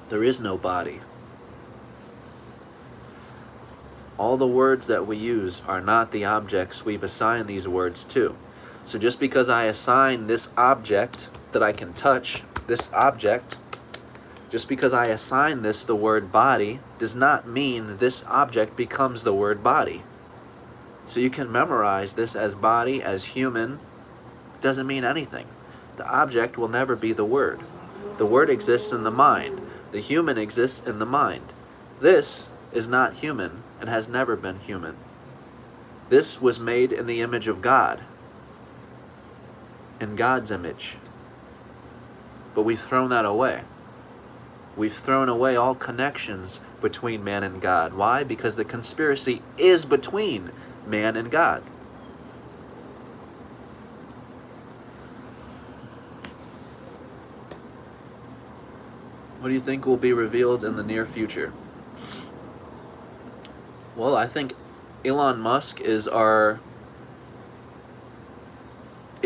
There is no body. All the words that we use are not the objects we've assigned these words to. So just because I assign this object that I can touch, this object, Just because I assign this the word body does not mean this object becomes the word body. So you can memorize this as body, as human, doesn't mean anything. The object will never be the word. The word exists in the mind. The human exists in the mind. This is not human and has never been human. This was made in the image of God, in God's image. But we've thrown that away. We've thrown away all connections between man and God. Why? Because the conspiracy is between man and God. What do you think will be revealed in the near future? Well, I think Elon Musk is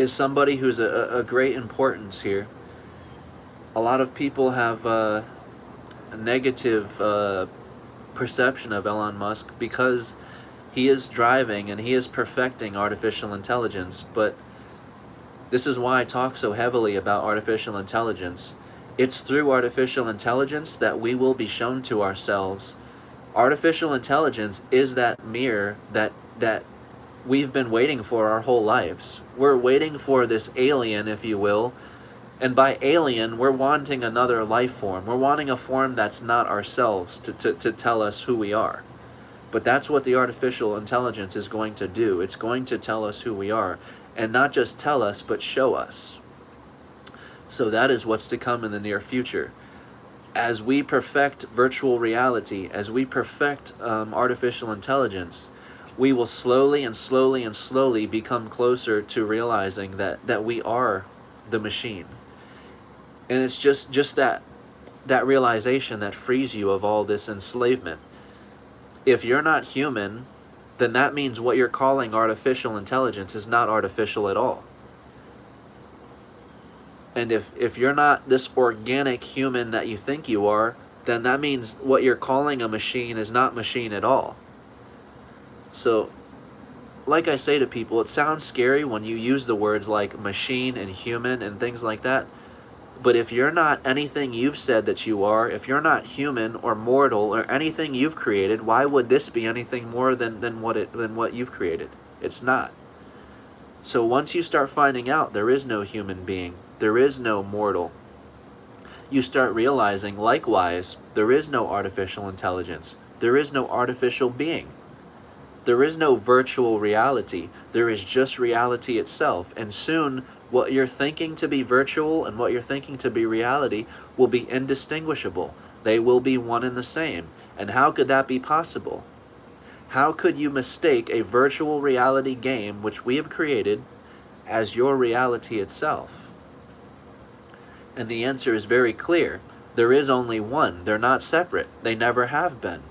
somebody who's a great importance here. A lot of people have a negative perception of Elon Musk because he is driving and he is perfecting artificial intelligence, but this is why I talk so heavily about artificial intelligence. It's through artificial intelligence that we will be shown to ourselves. Artificial intelligence is that mirror that we've been waiting for our whole lives. We're waiting for this alien, if you will, and by alien, we're wanting another life form. We're wanting a form that's not ourselves to tell us who we are. But that's what the artificial intelligence is going to do. It's going to tell us who we are, and not just tell us, but show us. So that is what's to come in the near future. As we perfect virtual reality, as we perfect artificial intelligence, we will slowly and slowly and slowly become closer to realizing that we are the machine. And it's just that realization that frees you of all this enslavement. If you're not human, then that means what you're calling artificial intelligence is not artificial at all. And if you're not this organic human that you think you are, then that means what you're calling a machine is not machine at all. So, like I say to people, it sounds scary when you use the words like machine and human and things like that. But if you're not anything you've said that you are, if you're not human or mortal or anything you've created, why would this be anything more than what you've created? It's not. So once you start finding out there is no human being, there is no mortal, you start realizing, likewise, there is no artificial intelligence, there is no artificial being, there is no virtual reality, there is just reality itself. And soon, what you're thinking to be virtual and what you're thinking to be reality will be indistinguishable. They will be one and the same. And how could that be possible? How could you mistake a virtual reality game which we have created as your reality itself? And the answer is very clear. There is only one. They're not separate. They never have been.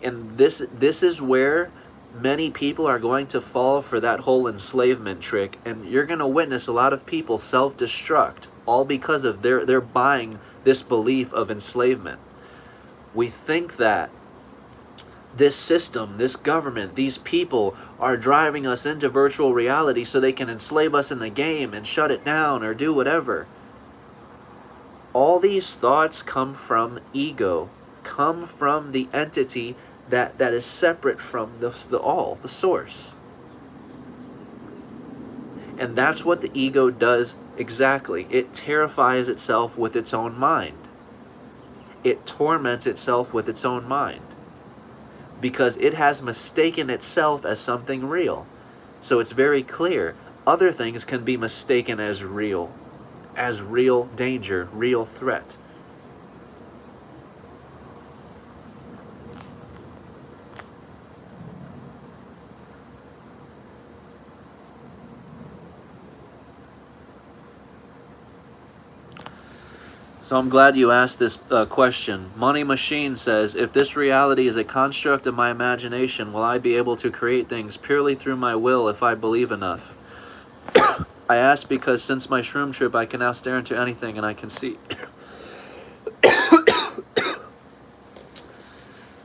And this is where many people are going to fall for that whole enslavement trick, and you're going to witness a lot of people self-destruct, all because of they're buying this belief of enslavement. We think that this system, this government, these people are driving us into virtual reality so they can enslave us in the game and shut it down or do whatever. All these thoughts come from ego, come from the entity that is separate from the source. And that's what the ego does exactly. It terrifies itself with its own mind. It torments itself with its own mind, because it has mistaken itself as something real. So it's very clear, other things can be mistaken as real danger, real threat. So I'm glad you asked this question. Money Machine says, if this reality is a construct of my imagination, will I be able to create things purely through my will if I believe enough? I ask because since my shroom trip, I can now stare into anything and I can see.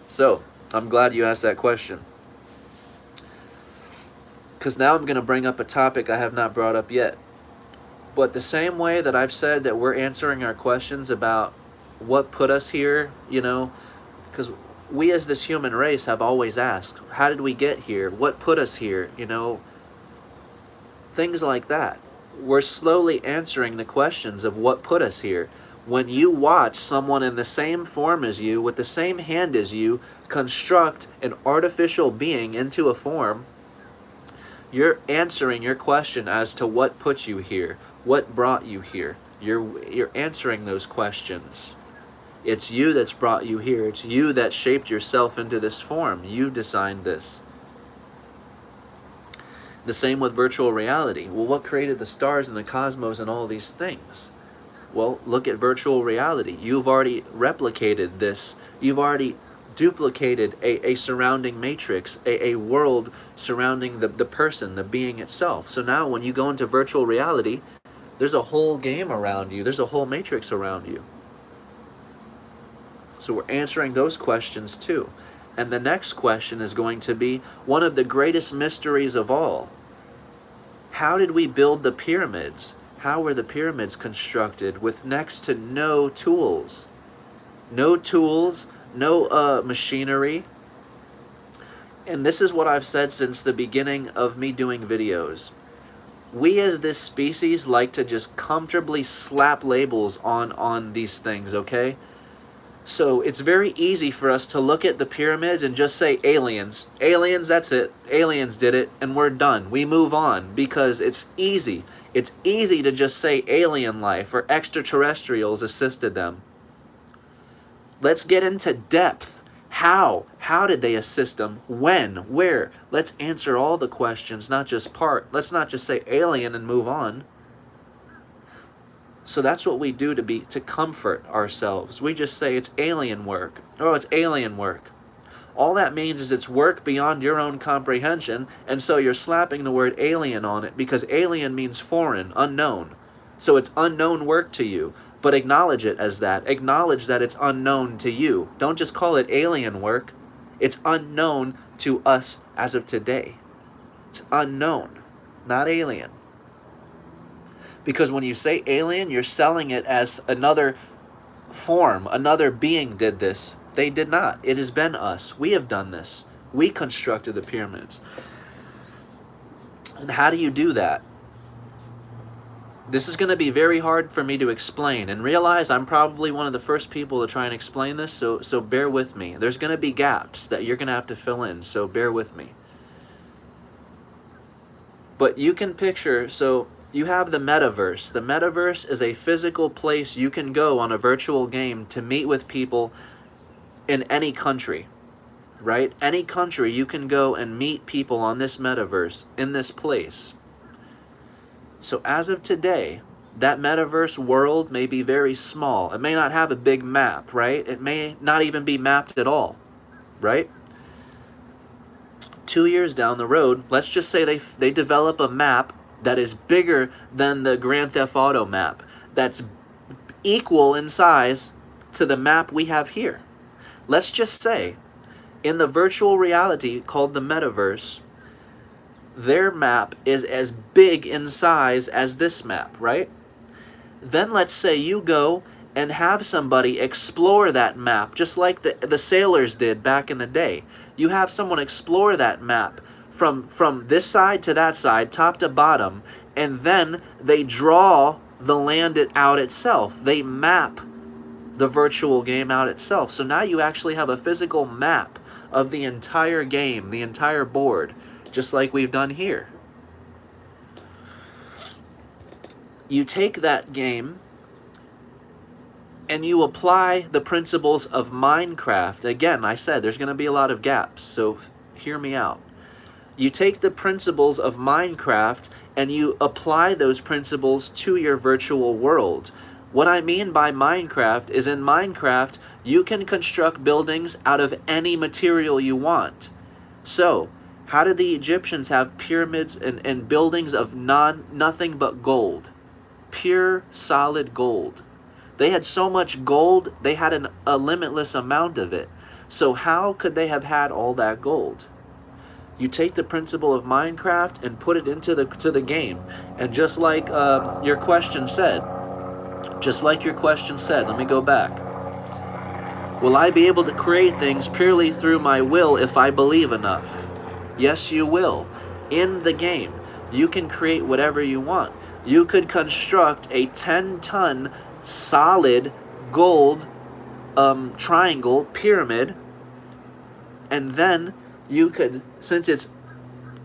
So, I'm glad you asked that question. Because now I'm going to bring up a topic I have not brought up yet. But the same way that I've said that we're answering our questions about what put us here, you know, because we as this human race have always asked, how did we get here? What put us here? You know, things like that. We're slowly answering the questions of what put us here. When you watch someone in the same form as you, with the same hand as you, construct an artificial being into a form, you're answering your question as to what put you here, what brought you here. You're answering those questions. It's you that's brought you here. It's you that shaped yourself into this form. You designed this. The same with virtual reality. Well, what created the stars and the cosmos and all these things? Well, look at virtual reality. You've already replicated this. You've already duplicated a surrounding matrix, a world surrounding the person, the being itself. So now when you go into virtual reality, there's a whole game around you. There's a whole matrix around you. So we're answering those questions too. And the next question is going to be one of the greatest mysteries of all. How did we build the pyramids? How were the pyramids constructed with next to no tools? No tools, no machinery. And this is what I've said since the beginning of me doing videos. We as this species like to just comfortably slap labels on these things, okay? So it's very easy for us to look at the pyramids and just say aliens. Aliens, that's it. Aliens did it, and we're done. We move on because it's easy. It's easy to just say alien life or extraterrestrials assisted them. Let's get into depth. How? How did they assist them? When? Where? Let's answer all the questions, not just part. Let's not just say alien and move on. So that's what we do to comfort ourselves. We just say it's alien work. Oh, it's alien work. All that means is it's work beyond your own comprehension, and so you're slapping the word alien on it because alien means foreign, unknown. So it's unknown work to you, but acknowledge it as that. Acknowledge that it's unknown to you. Don't just call it alien work. It's unknown to us as of today. It's unknown, not alien. Because when you say alien, you're selling it as another form, another being did this. They did not. It has been us. We have done this. We constructed the pyramids. And how do you do that? This is going to be very hard for me to explain. And realize I'm probably one of the first people to try and explain this, so bear with me. There's going to be gaps that you're going to have to fill in, so bear with me. But you can picture, so you have the metaverse. The metaverse is a physical place you can go on a virtual game to meet with people in any country, right? Any country you can go and meet people on this metaverse, in this place. So as of today, that metaverse world may be very small. It may not have a big map, right? It may not even be mapped at all, right? 2 years down the road, let's just say they develop a map that is bigger than the Grand Theft Auto map, that's equal in size to the map we have here. Let's just say, in the virtual reality called the metaverse, their map is as big in size as this map, right? Then let's say you go and have somebody explore that map, just like the sailors did back in the day. You have someone explore that map from this side to that side, top to bottom, and then they draw the land out itself. They map the virtual game out itself. So now you actually have a physical map of the entire game, the entire board, just like we've done here. You take that game and you apply the principles of Minecraft. Again, I said there's going to be a lot of gaps, so hear me out. You take the principles of Minecraft and you apply those principles to your virtual world. What I mean by Minecraft is in Minecraft, you can construct buildings out of any material you want. So, how did the Egyptians have pyramids and buildings of nothing but gold? Pure, solid gold. They had so much gold, they had a limitless amount of it. So how could they have had all that gold? You take the principle of Minecraft and put it into the game. And just like your question said, let me go back. Will I be able to create things purely through my will if I believe enough? Yes, you will. In the game, you can create whatever you want. You could construct a 10-ton solid gold triangle pyramid, and then you could, since it's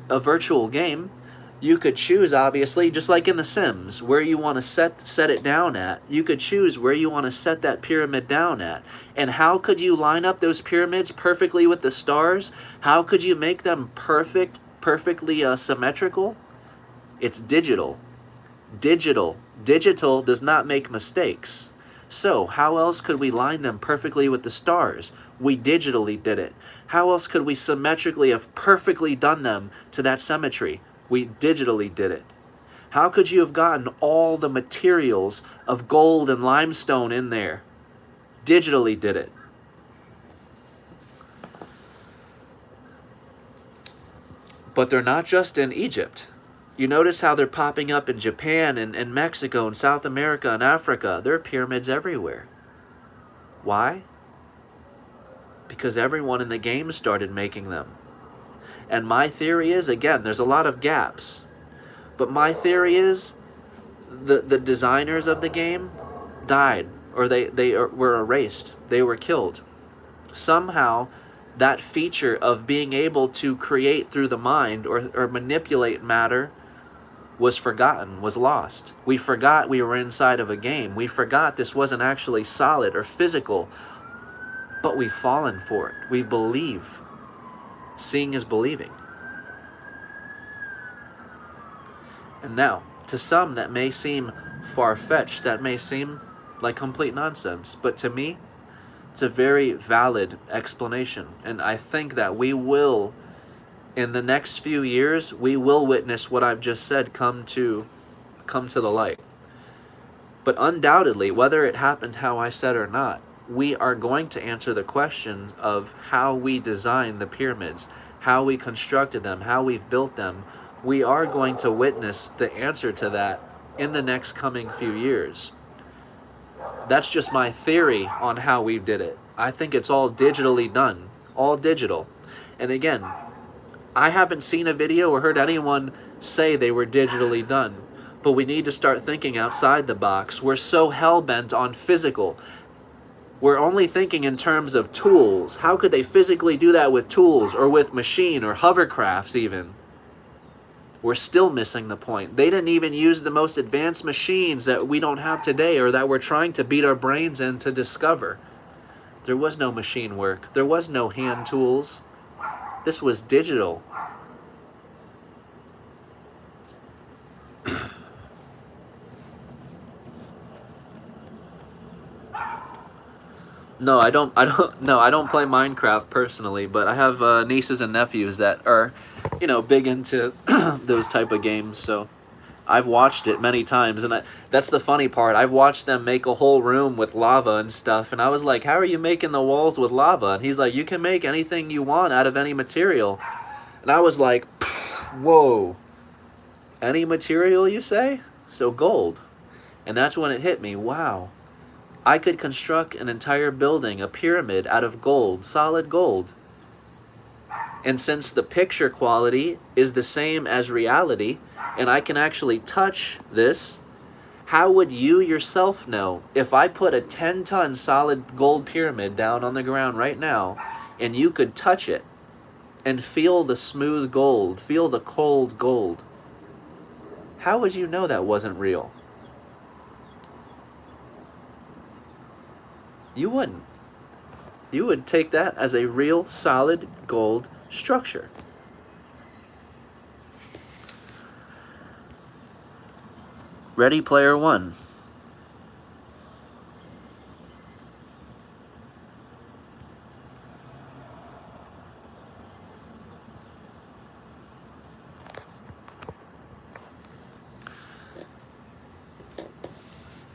a virtual game, you could choose, obviously, just like in The Sims, where you want to set it down at. You could choose where you want to set that pyramid down at. And how could you line up those pyramids perfectly with the stars? How could you make them perfectly symmetrical? It's digital. Digital does not make mistakes. So how else could we line them perfectly with the stars? We digitally did it. How else could we symmetrically have perfectly done them to that symmetry? We digitally did it. How could you have gotten all the materials of gold and limestone in there? Digitally did it. But they're not just in Egypt. You notice how they're popping up in Japan and Mexico and South America and Africa. There are pyramids everywhere. Why? Because everyone in the game started making them. And my theory is, again, there's a lot of gaps. But my theory is the designers of the game died, or they were erased. They were killed. Somehow, that feature of being able to create through the mind or manipulate matter was forgotten, was lost. We forgot we were inside of a game. We forgot this wasn't actually solid or physical, but we've fallen for it. We believe. Seeing is believing. And now, to some that may seem far-fetched, that may seem like complete nonsense, but to me, it's a very valid explanation. And I think that we will, in the next few years, we will witness what I've just said come to the light. But undoubtedly, whether it happened how I said or not, we are going to answer the questions of how we designed the pyramids, how we constructed them, how we've built them. We are going to witness the answer to that in the next coming few years. That's just my theory on how we did it. I think it's all digitally done, all digital. And again, I haven't seen a video or heard anyone say they were digitally done, but we need to start thinking outside the box. We're so hell-bent on physical. We're only thinking in terms of tools. How could they physically do that with tools or with machine or hovercrafts even? We're still missing the point. They didn't even use the most advanced machines that we don't have today or that we're trying to beat our brains in to discover. There was no machine work. There was no hand tools. This was digital. No, I don't play Minecraft personally, but I have nieces and nephews that are, big into those type of games, so I've watched it many times, and that's the funny part. I've watched them make a whole room with lava and stuff, and I was like, how are you making the walls with lava? And he's like, you can make anything you want out of any material. And I was like, whoa, any material you say? So gold. And that's when it hit me, wow. I could construct an entire building, a pyramid, out of gold, solid gold. And since the picture quality is the same as reality, and I can actually touch this, how would you yourself know if I put a 10-ton solid gold pyramid down on the ground right now, and you could touch it and feel the smooth gold, feel the cold gold? How would you know that wasn't real? You wouldn't. You would take that as a real solid gold structure. Ready Player One.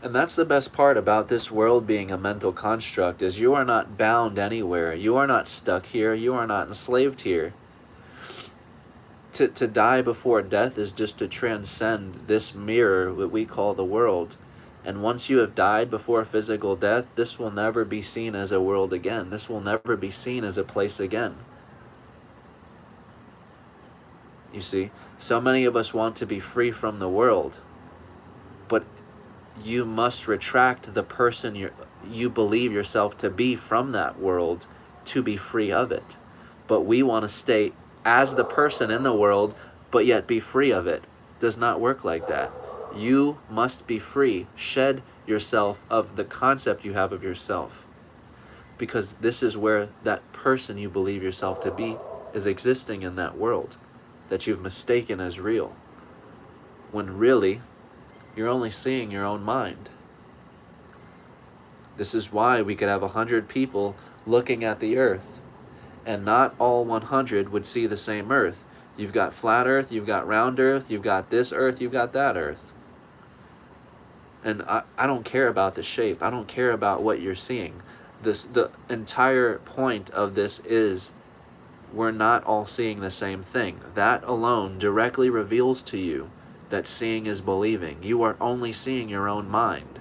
And that's the best part about this world being a mental construct, is you are not bound anywhere. You are not stuck here. You are not enslaved here. To die before death is just to transcend this mirror that we call the world. And once you have died before physical death, this will never be seen as a world again. This will never be seen as a place again. You see, so many of us want to be free from the world, but you must retract the person you believe yourself to be from that world to be free of it. But we want to stay as the person in the world, but yet be free of it. Does not work like that. You must be free. Shed yourself of the concept you have of yourself, because this is where that person you believe yourself to be is existing in that world that you've mistaken as real, when really you're only seeing your own mind. This is why we could have 100 people looking at the earth, and not all 100 would see the same earth. You've got flat earth, you've got round earth, you've got this earth, you've got that earth. And I don't care about the shape. I don't care about what you're seeing. The entire point of this is we're not all seeing the same thing. That alone directly reveals to you that seeing is believing. You are only seeing your own mind.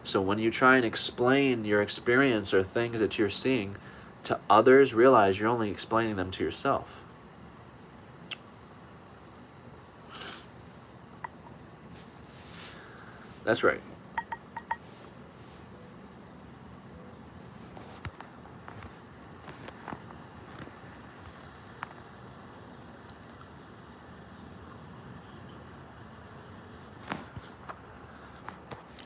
So when you try and explain your experience or things that you're seeing to others, realize you're only explaining them to yourself. That's right.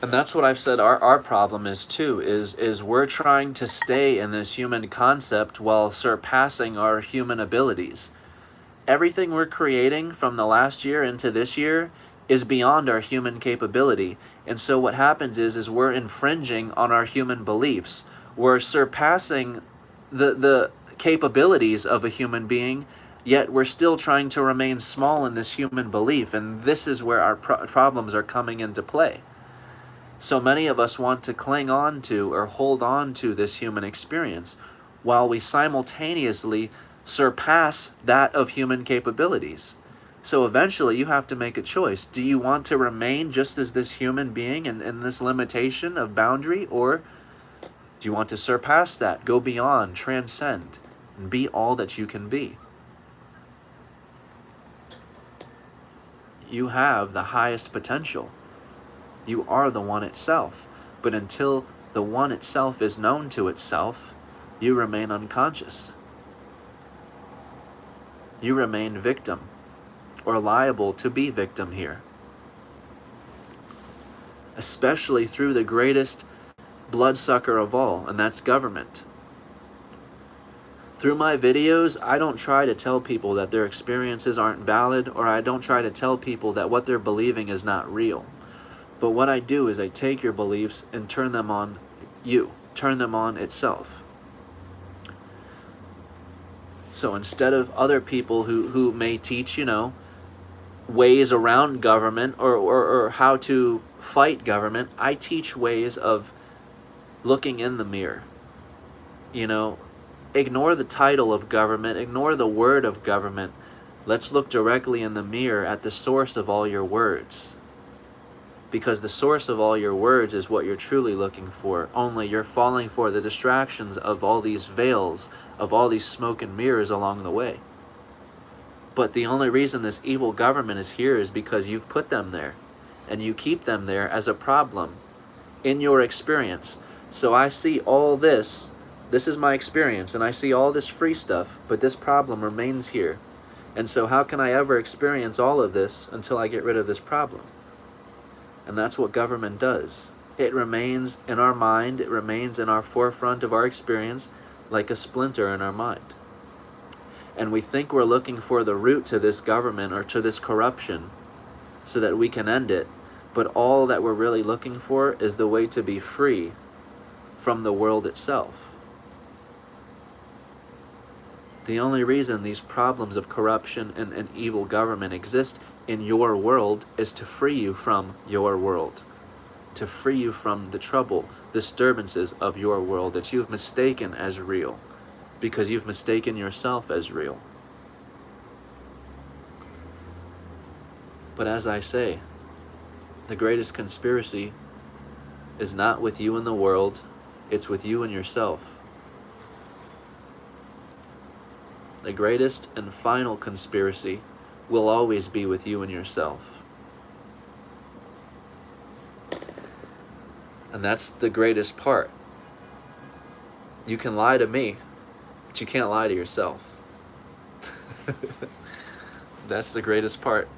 And that's what I've said our problem is too, is we're trying to stay in this human concept while surpassing our human abilities. Everything we're creating from the last year into this year is beyond our human capability. And so what happens is we're infringing on our human beliefs. We're surpassing the capabilities of a human being, yet we're still trying to remain small in this human belief. And this is where our problems are coming into play. So many of us want to cling on to or hold on to this human experience while we simultaneously surpass that of human capabilities. So eventually you have to make a choice. Do you want to remain just as this human being in this limitation of boundary, or do you want to surpass that, go beyond, transcend, and be all that you can be? You have the highest potential. You are the one itself. But until the one itself is known to itself, you remain unconscious. You remain victim, or liable to be victim here. Especially through the greatest bloodsucker of all, and that's government. Through my videos, I don't try to tell people that their experiences aren't valid, or I don't try to tell people that what they're believing is not real. But what I do is I take your beliefs and turn them on you, turn them on itself. So instead of other people who may teach, ways around government or how to fight government, I teach ways of looking in the mirror. Ignore the title of government, ignore the word of government. Let's look directly in the mirror at the source of all your words. Because the source of all your words is what you're truly looking for. Only you're falling for the distractions of all these veils, of all these smoke and mirrors along the way. But the only reason this evil government is here is because you've put them there. And you keep them there as a problem in your experience. So I see all this. This is my experience, and I see all this free stuff, but this problem remains here. And so how can I ever experience all of this until I get rid of this problem? And that's what government does. It remains in our mind, it remains in our forefront of our experience like a splinter in our mind. And we think we're looking for the root to this government or to this corruption so that we can end it. But all that we're really looking for is the way to be free from the world itself. The only reason these problems of corruption and evil government exist in your world is to free you from your world, to free you from the trouble, disturbances of your world that you've mistaken as real, because you've mistaken yourself as real. But as I say, the greatest conspiracy is not with you and the world, it's with you and yourself. The greatest and final conspiracy will always be with you and yourself. And that's the greatest part. You can lie to me, but you can't lie to yourself. That's the greatest part.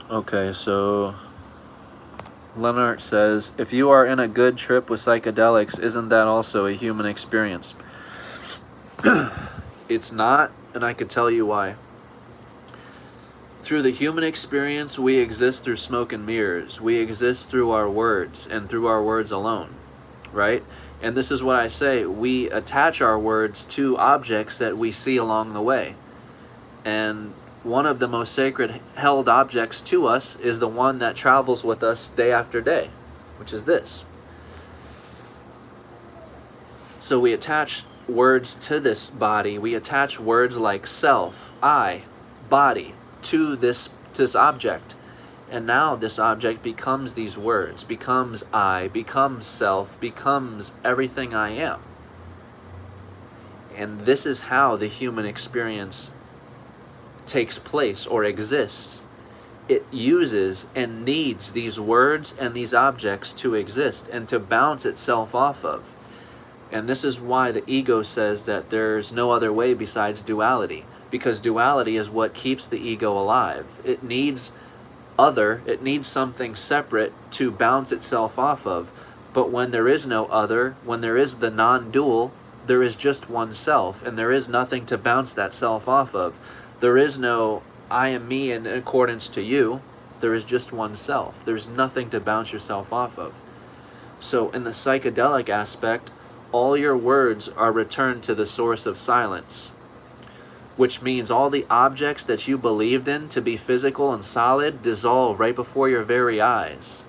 Okay, so Leonard says, if you are in a good trip with psychedelics, isn't that also a human experience? It's not, and I could tell you why. Through the human experience, we exist through smoke and mirrors. We exist through our words and through our words alone, right? And this is what I say, we attach our words to objects that we see along the way. And one of the most sacred held objects to us is the one that travels with us day after day, which is this. So we attach words to this body. We attach words like self, I, body to this object. And now this object becomes these words, becomes I, becomes self, becomes everything I am. And this is how the human experience takes place or exists. It uses and needs these words and these objects to exist and to bounce itself off of. And this is why the ego says that there's no other way besides duality, because duality is what keeps the ego alive. It needs it needs something separate to bounce itself off of. But when there is no other, when there is the non-dual, there is just one self, and there is nothing to bounce that self off of. There is no I am me in accordance to you. There is just one self. There's nothing to bounce yourself off of. So in the psychedelic aspect, all your words are returned to the source of silence, which means all the objects that you believed in to be physical and solid dissolve right before your very eyes.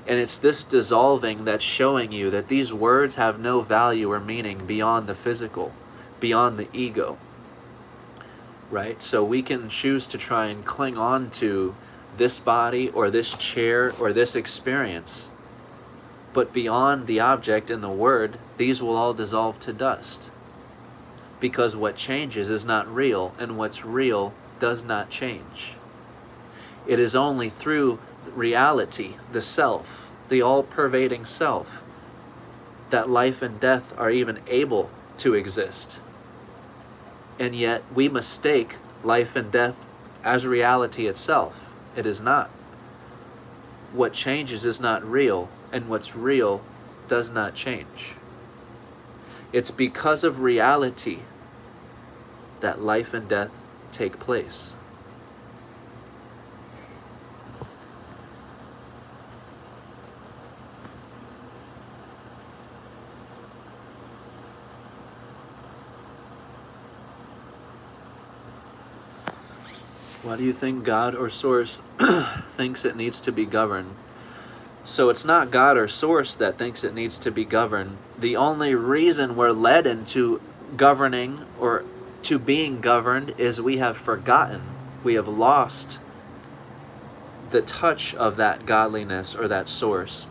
And it's this dissolving that's showing you that these words have no value or meaning beyond the physical, beyond the ego. Right? So we can choose to try and cling on to this body or this chair or this experience. But beyond the object and the word, these will all dissolve to dust. Because what changes is not real, and what's real does not change. It is only through reality, the self, the all-pervading self, that life and death are even able to exist. And yet we mistake life and death as reality itself. It is not. What changes is not real, and what's real does not change. It's because of reality that life and death take place. Why do you think God or Source thinks it needs to be governed? So it's not God or Source that thinks it needs to be governed. The only reason we're led into governing or to being governed is we have forgotten. We have lost the touch of that godliness or that source.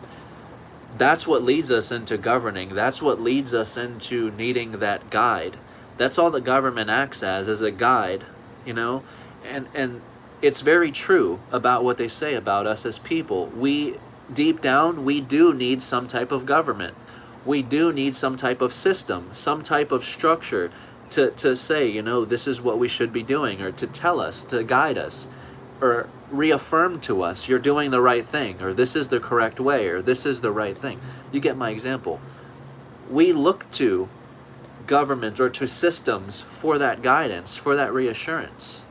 That's what leads us into governing. That's what leads us into needing that guide. That's all the government acts as a guide, you know? And it's very true about what they say about us as people. We, deep down, we do need some type of government. We do need some type of system, some type of structure to say, you know, this is what we should be doing, or to tell us, to guide us, or reaffirm to us, you're doing the right thing, or this is the correct way, or this is the right thing. You get my example. We look to government or to systems for that guidance, for that reassurance.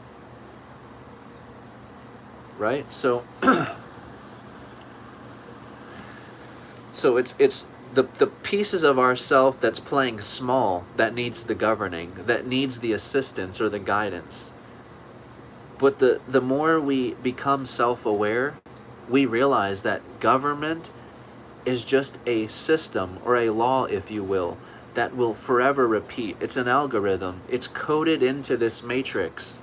Right? So so it's the pieces of ourself that's playing small, that needs the governing, that needs the assistance or the guidance. But the more we become self-aware, we realize that government is just a system or a law, if you will, that will forever repeat. It's an algorithm. It's coded into this matrix,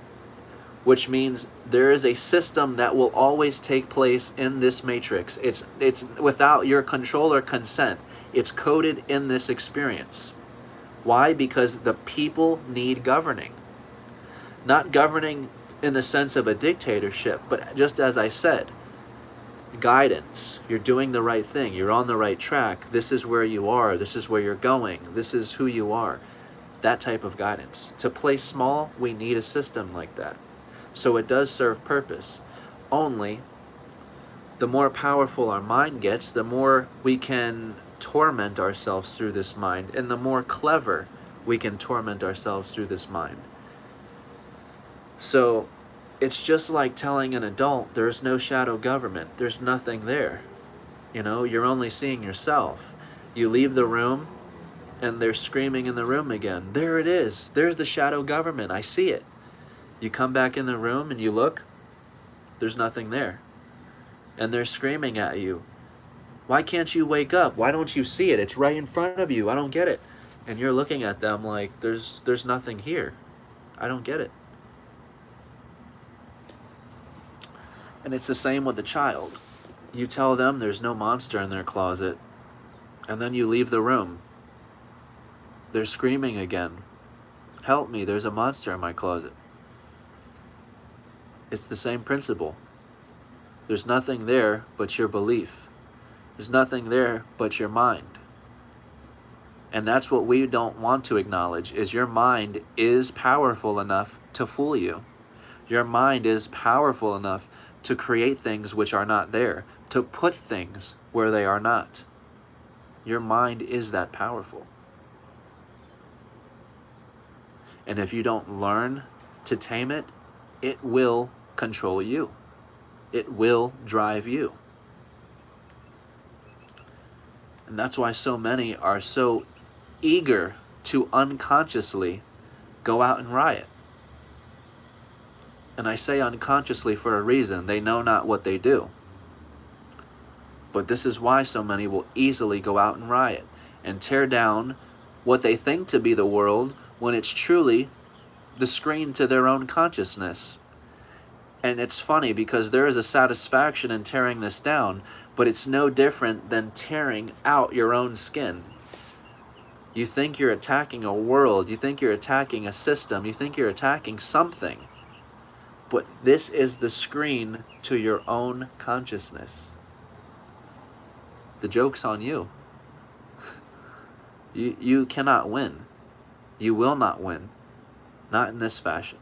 which means there is a system that will always take place in this matrix. It's without your control or consent. It's coded in this experience. Why? Because the people need governing. Not governing in the sense of a dictatorship, but just as I said, guidance. You're doing the right thing. You're on the right track. This is where you are. This is where you're going. This is who you are. That type of guidance. To play small, we need a system like that. So it does serve purpose. Only the more powerful our mind gets, the more we can torment ourselves through this mind, and the more clever we can torment ourselves through this mind. So it's just like telling an adult there's no shadow government. There's nothing there. You know, you're only seeing yourself. You leave the room and they're screaming in the room again. There it is. There's the shadow government. I see it. You come back in the room and you look, there's nothing there. And they're screaming at you. Why can't you wake up? Why don't you see it? It's right in front of you. I don't get it. And you're looking at them like there's nothing here. I don't get it. And it's the same with the child. You tell them there's no monster in their closet, and then you leave the room. They're screaming again. Help me, there's a monster in my closet. It's the same principle. There's nothing there but your belief. There's nothing there but your mind. And that's what we don't want to acknowledge, is your mind is powerful enough to fool you. Your mind is powerful enough to create things which are not there, to put things where they are not. Your mind is that powerful. And if you don't learn to tame it, it will control you. It will drive you. And that's why so many are so eager to unconsciously go out and riot. And I say unconsciously for a reason. They know not what they do. But this is why so many will easily go out and riot and tear down what they think to be the world when it's truly the screen to their own consciousness. And it's funny because there is a satisfaction in tearing this down, but it's no different than tearing out your own skin. You think you're attacking a world, you think you're attacking a system, you think you're attacking something. But this is the screen to your own consciousness. The joke's on you. You cannot win. You will not win. Not in this fashion.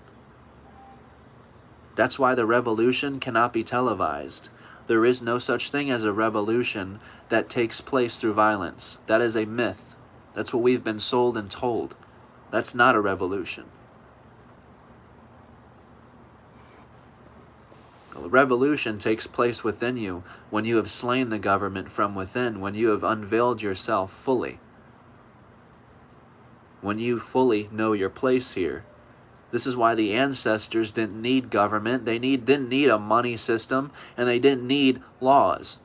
That's why the revolution cannot be televised. There is no such thing as a revolution that takes place through violence. That is a myth. That's what we've been sold and told. That's not a revolution. The revolution takes place within you when you have slain the government from within, when you have unveiled yourself fully. When you fully know your place here. This is why the ancestors didn't need government. They didn't need a money system, and they didn't need laws.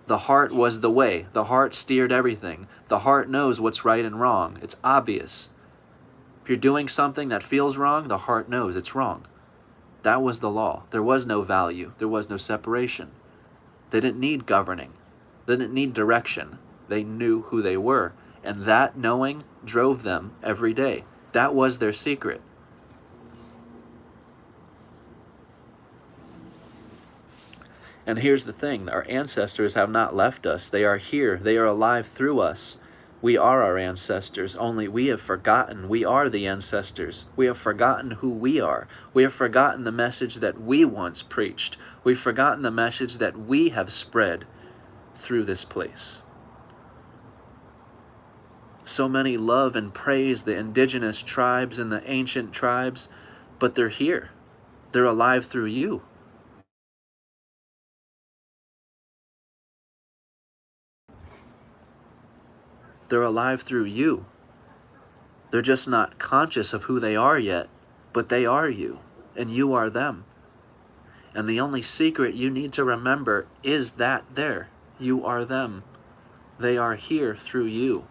The heart was the way. The heart steered everything. The heart knows what's right and wrong. It's obvious. If you're doing something that feels wrong, the heart knows it's wrong. That was the law. There was no value. There was no separation. They didn't need governing. They didn't need direction. They knew who they were. And that knowing drove them every day. That was their secret. And here's the thing. Our ancestors have not left us. They are here. They are alive through us. We are our ancestors, only we have forgotten we are the ancestors. We have forgotten who we are. We have forgotten the message that we once preached. We've forgotten the message that we have spread through this place. So many love and praise the indigenous tribes and the ancient tribes, but they're here. They're alive through you. They're alive through you. They're just not conscious of who they are yet, but they are you, and you are them. And the only secret you need to remember is that there. You are them. They are here through you.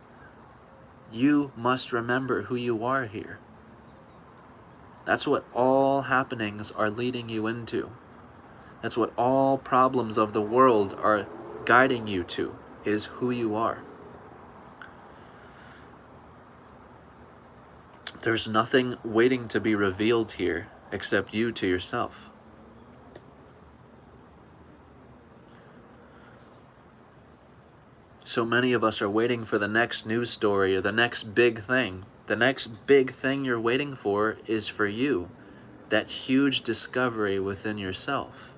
You must remember who you are here. That's what all happenings are leading you into. That's what all problems of the world are guiding you to, is who you are. There's nothing waiting to be revealed here except you to yourself. So many of us are waiting for the next news story or the next big thing. The next big thing you're waiting for is for you, that huge discovery within yourself.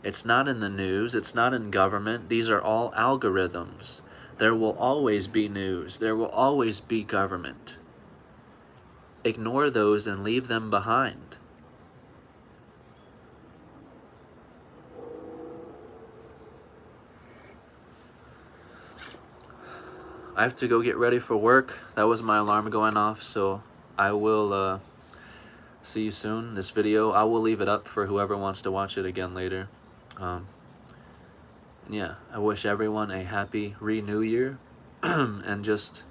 It's not in the news, it's not in government. These are all algorithms. There will always be news, there will always be government. Ignore those and leave them behind. I have to go get ready for work. That was my alarm going off, so I will see you soon. This video, I will leave it up for whoever wants to watch it again later. Yeah, I wish everyone a happy Renew Year, and just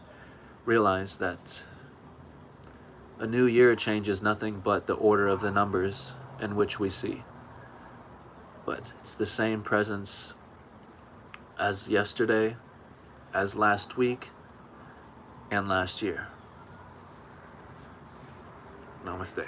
realize that a new year changes nothing but the order of the numbers in which we see. But it's the same presence as yesterday, as last week, and last year. Namaste.